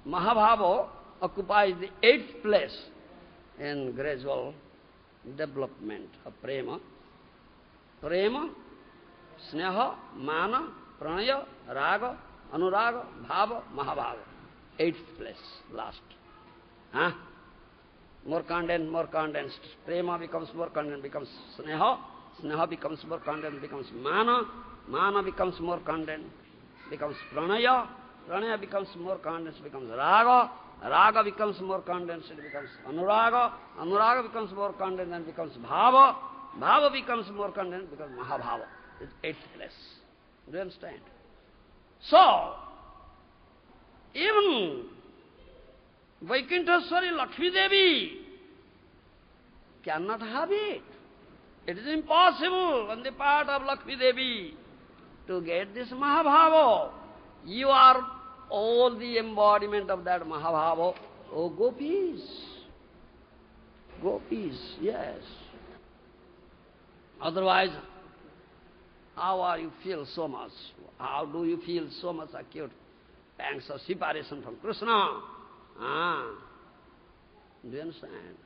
Mahabhava occupies the 8th place in gradual development of prema. Prema, sneha, mana, pranaya, raga, anuraga, bhava, mahabhava. 8th place, last. More condensed. Prema becomes more condensed, becomes sneha. Sneha becomes more condensed, becomes mana. Mana becomes more condensed, becomes pranaya. Pranaya becomes more condensed, becomes raga. Raga becomes more condensed, it becomes anuraga. Anuraga becomes more condensed and becomes bhava. Bhava becomes more condensed, becomes mahabhava. It's 8th place. Do you understand? So, even Vaikuntheswari Lakshmi Devi cannot have it. It is impossible on the part of Lakshmi Devi to get this Mahabhava. You are all the embodiment of that Mahabhava. Oh, gopis. Gopis, yes. Otherwise, how are you feel so much? How do you feel so much acute pangs of separation from Krishna? Do you understand?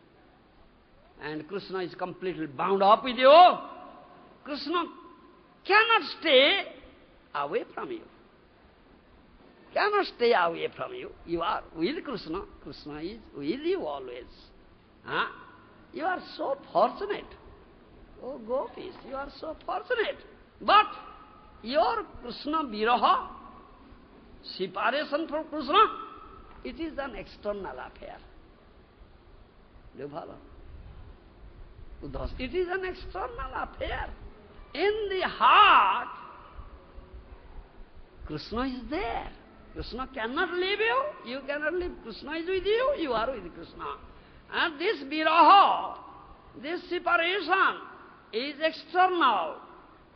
And Krishna is completely bound up with you. Krishna cannot stay away from you. Cannot stay away from you. You are with Krishna. Krishna is with you always. You are so fortunate. Oh, gopis, you are so fortunate. But your Krishna viraha, separation from Krishna, it is an external affair. Do you follow? It is an external affair. In the heart, Krishna is there. Krishna cannot leave you. You cannot leave. Krishna is with you. You are with Krishna. And this viraha, this separation is external.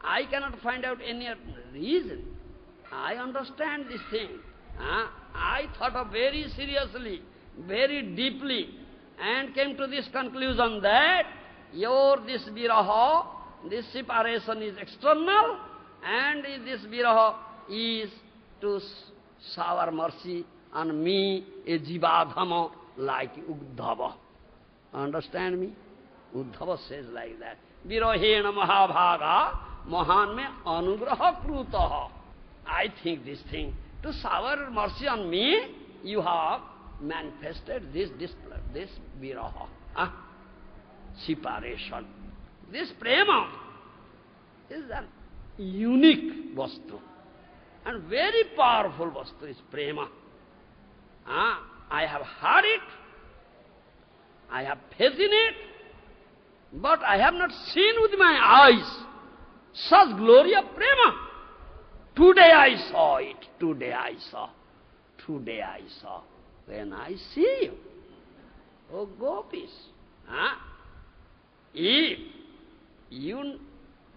I cannot find out any reason. I understand this thing. I thought of very seriously, very deeply, and came to this conclusion that this viraha, this separation is external, and this viraha is to shower mercy on me, a jivadhama, like Uddhava. Understand me? Uddhava says like that. Virahena mahabhaga mahan me anugraha krutaha. I think this thing, to shower mercy on me, you have manifested this viraha, separation. This prema is a unique vastu, and very powerful vastu is prema. I have heard it, I have faith in it, but I have not seen with my eyes such glory of prema. Today I saw it, today I saw. When I see you, oh gopis, if you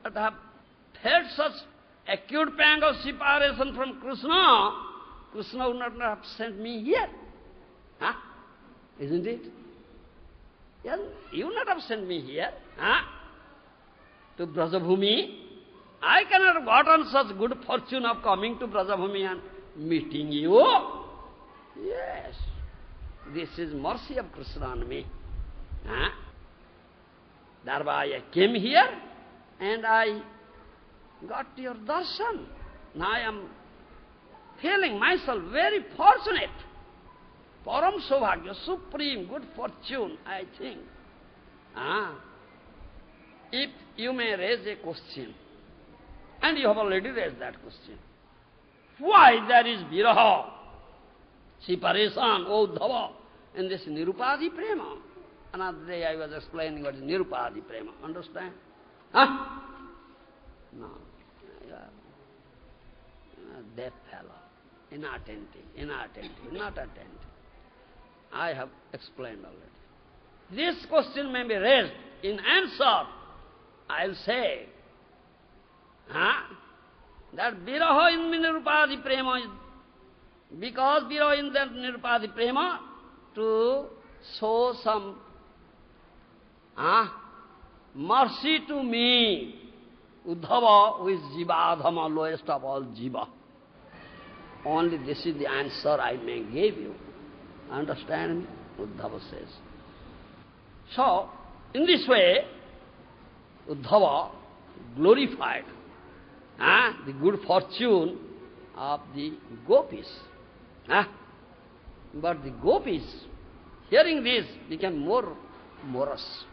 not have felt such acute pang of separation from Krishna, Krishna would not have sent me here. Isn't it? Yes, you would not have sent me here, to Brajabhumi. I cannot have gotten such good fortune of coming to Brajabhumi and meeting you. Yes, this is mercy of Krishna on me. Thereby I came here and I got your darshan. Now I am feeling myself very fortunate. Param Saubhagya, supreme good fortune, I think. If you may raise a question, and you have already raised that question, why there is viraha, separation, Uddhava, in this Nirupadi prema? Another day I was explaining what is Nirupadi prema. Understand? No. You are a deaf fellow, inattentive, not attentive. I have explained already. This question may be raised. In answer, I'll say, that viraha in Nirupadi prema is, because viraha in that Nirupadi prema, to show some mercy to me, Uddhava, who is Jivadhama, lowest of all Jiva. Only this is the answer I may give you. Understand me? Uddhava says. So, in this way, Uddhava glorified the good fortune of the gopis. But the gopis, hearing this, became more morose.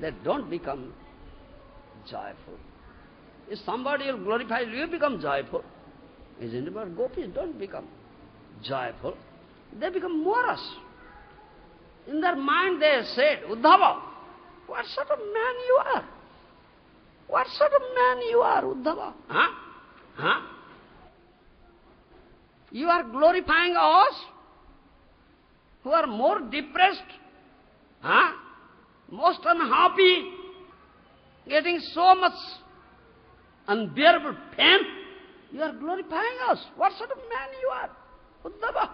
They don't become joyful. If somebody will glorify you, you become joyful. Isn't it? But gopis don't become joyful. They become morose. In their mind they said, Uddhava, what sort of man you are? What sort of man you are, Uddhava? You are glorifying us, who are more depressed, most unhappy, getting so much unbearable pain. You are glorifying us. What sort of man you are, Uddhava?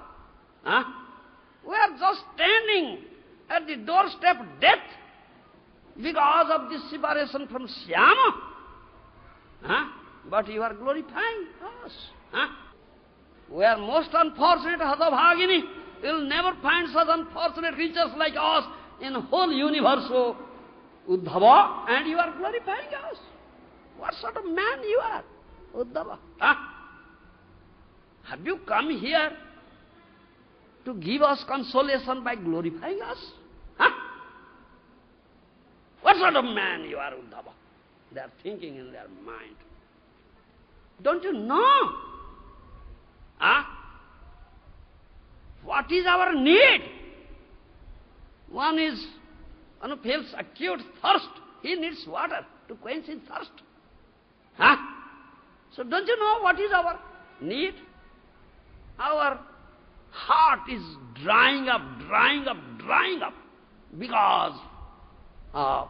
We are just standing at the doorstep of death because of this separation from Syama. But you are glorifying us. We are most unfortunate, Hadabhagini. You will never find such unfortunate creatures like us in the whole universe, O Uddhava, and you are glorifying us. What sort of man you are, Uddhava? Have you come here to give us consolation by glorifying us? What sort of man you are, Uddhava? They are thinking in their mind. Don't you know? what is our need. One feels acute thirst. He needs water to quench his thirst. Huh? So don't you know what is our need? Our heart is drying up because of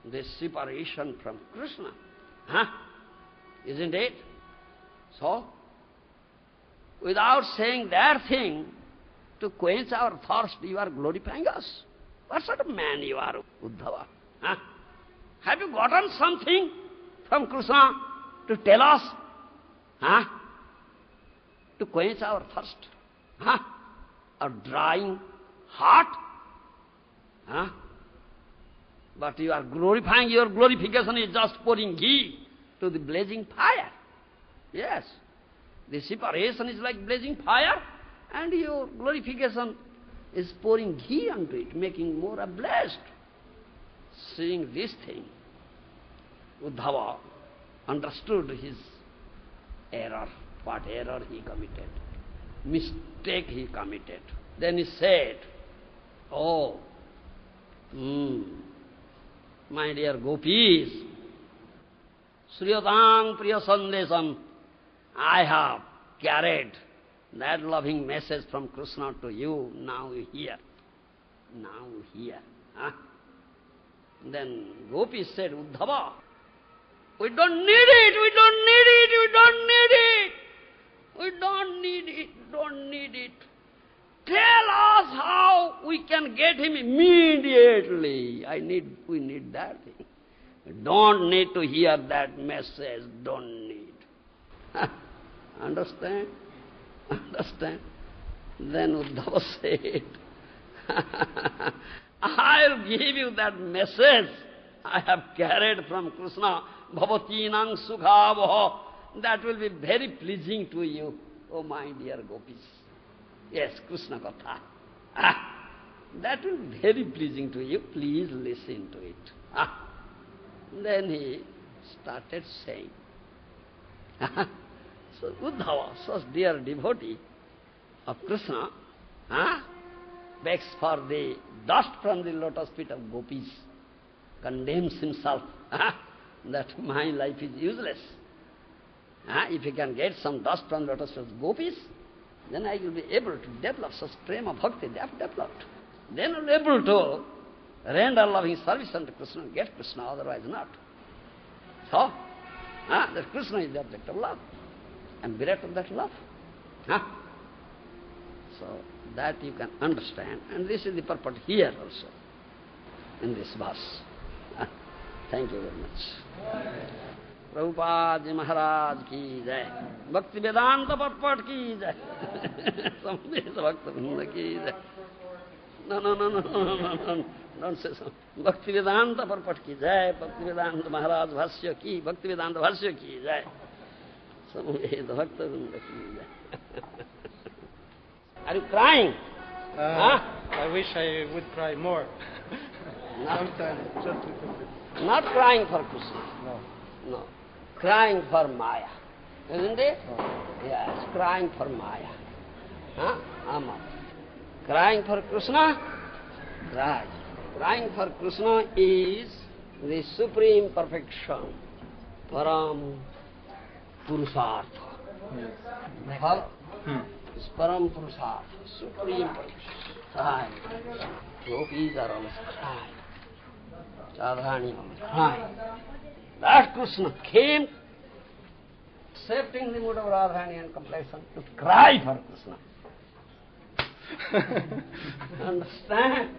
this separation from Krishna. Huh? Isn't it? So, without saying that thing, to quench our thirst, you are glorifying us. What sort of man you are, Uddhava? Huh? Have you gotten something from Krishna to tell us? Huh? To quench our thirst? Huh? Our drying heart? Huh? But you are glorifying, your glorification is just pouring ghee to the blazing fire. Yes. The separation is like blazing fire, and your glorification is pouring ghee onto it, making more ablaze. Seeing this thing, Uddhava understood his error, what error he committed, mistake he committed. Then he said, oh, my dear gopis, Sriyatang Priya Sandesam, I have carried that loving message from Krishna to you, now you hear. Now you hear. Huh? Then gopis said, Uddhava, we don't need it, we don't need it, we don't need it. We don't need it, don't need it. Tell us how we can get him immediately. We need that thing. We don't need to hear that message, don't need. Understand? Understand? Then Uddhava said, I'll give you that message I have carried from Krishna, Bhavatinang Sukha. That will be very pleasing to you, oh my dear gopis. Yes, Krishna Katha. That will be very pleasing to you. Please listen to it. Then he started saying, so Uddhava, such dear devotee of Krishna, begs for the dust from the lotus feet of gopis, condemns himself that my life is useless. If he can get some dust from lotus feet of gopis, then I will be able to develop such prema bhakti they have developed. Then I will be able to render loving service unto Krishna, get Krishna, otherwise not. So, that Krishna is the object of love, and bereft of that love. So, that you can understand, and this is the purport here also, in this verse. Thank you very much. Prabhupada Ji Maharaj ki jai. Bhakti Vedanta purport ki jai. Samveda Bhakta Vrinda ki jai. No. Don't say so. Bhakti Vedanta purport ki jai. Bhakti Vedanta Maharaj Bhasya ki. Bhakti Vedanta Bhasya ki jai. Samveda Bhakta Vrinda ki jai. Are you crying? I wish I would cry more. Sometimes, just a little bit. Not crying for Krishna. No. Crying for Maya. Isn't it? No. Yes, crying for Maya. Crying for Krishna? Cry. Crying for Krishna is the supreme perfection. Param Purusartha. Yes. It's Param Purusartha, supreme perfection. Cry. Gopis are always crying. Radharani always crying. That Krishna came, accepting the mood of Radharani and completion, to cry for Krishna. Understand?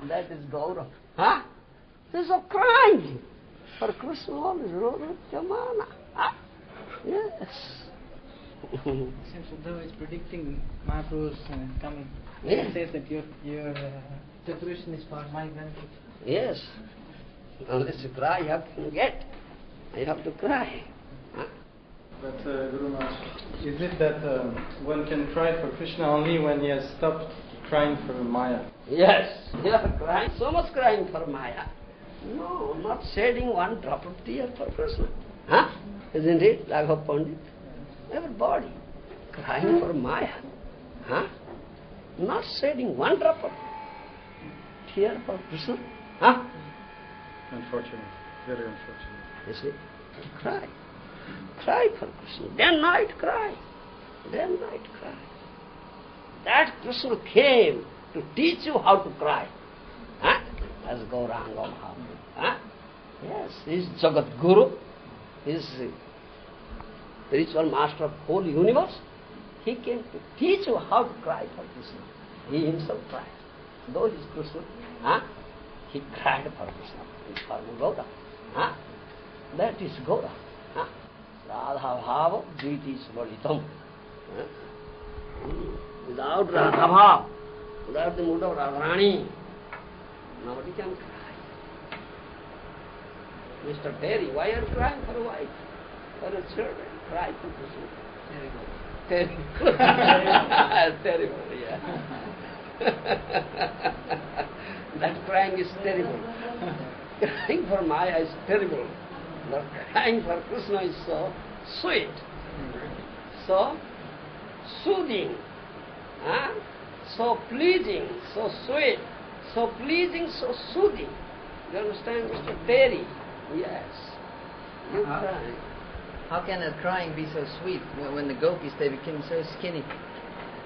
That is Gaurav. This is crying for Krishna, all is Roro Chamana. Yes. Since Uddhava is predicting Mahaprabhu's coming, Yes. it says that your separation is for my benefit. Yes. Unless you cry, you have to get. You have to cry. But Guru Maharaj, is it that one can cry for Krishna only when he has stopped crying for Maya? Yes. You are crying, so much crying for Maya. No, not shedding one drop of tear for Krishna. Isn't it, Raghav Pandit? Everybody crying for Maya. not shedding one drop of tear for Krishna. Huh? Unfortunate. Very unfortunate. You see? Cry. Cry for Krishna. Day and night cry. Day and night cry. That Krishna came to teach you how to cry. Huh? As Gauranga Mahaprabhu. Huh? Yes, he is Jagat Guru. He is the spiritual master of whole universe. He came to teach you how to cry for Krishna. He himself cried. Though he is Krishna, he cried for Krishna, for Gaura. That is Gaura. Radha Bhava Dviti Svalitam. Without Radha Bhava, without the mood of Radharani, nobody can cry. Mr. Terry, why are you crying for a wife? For a children? Cry for Krishna. Terrible. Terrible, yeah. That crying is terrible. Crying for Maya is terrible. But crying for Krishna is so sweet, so soothing, so pleasing, so sweet, so pleasing, so soothing. You understand, Mr. Terry? Yes. You cry. How can that crying be so sweet when the gopis, they became so skinny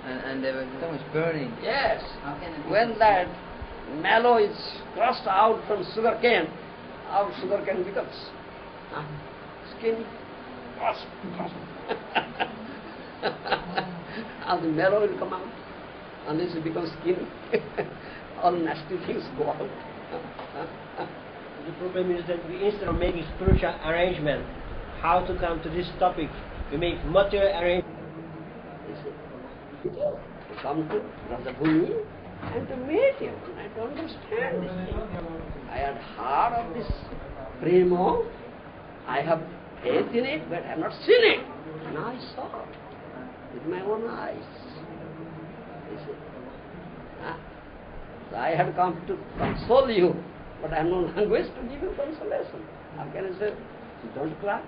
and they were so much burning? Yes. How can it be When so that mallow is crushed out from sugar cane, how sugar cane becomes skinny, crushed. How the mallow will come out unless it becomes skinny. All nasty things go out. The problem is that we, instead of making spiritual arrangement, how to come to this topic, we make material arrangement. To come to Radhabhumi and to meet him and to understand this thing. I had heard of this prema, I have faith in it, but I have not seen it. Now I saw it with my own eyes. You see? So I had come to console you, but I have no language to give you consolation. How can I say, don't cry?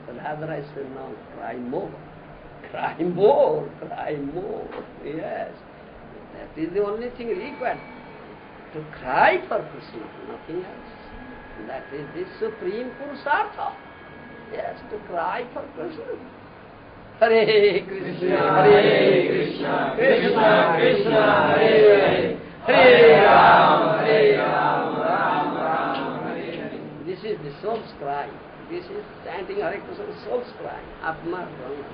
But rather I said, no, cry more. Cry more, cry more. Yes. That is the only thing required. To cry for Krishna, nothing else. That is the supreme Purusartha. Yes, to cry for Krishna. Hare Krishna, Hare Krishna, Krishna Krishna, Hare Hare, Hare Ram, Ram Ram, Hare Hare. This is the soul's cry. This is chanting Hare Krishna, soul's cry. Atma Prana.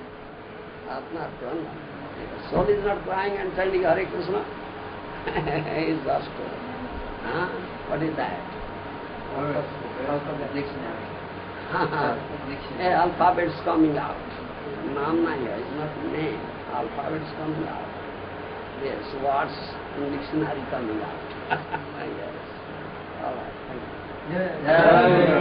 Atma Prana. If the soul is not crying and chanting Hare Krishna, he is lost. What is that? Alphabet dictionary. Alphabets coming out. Naam nahi hai, it's not name. Alphabets coming out. Yes, words in dictionary coming out. Yes. All right. Thank you.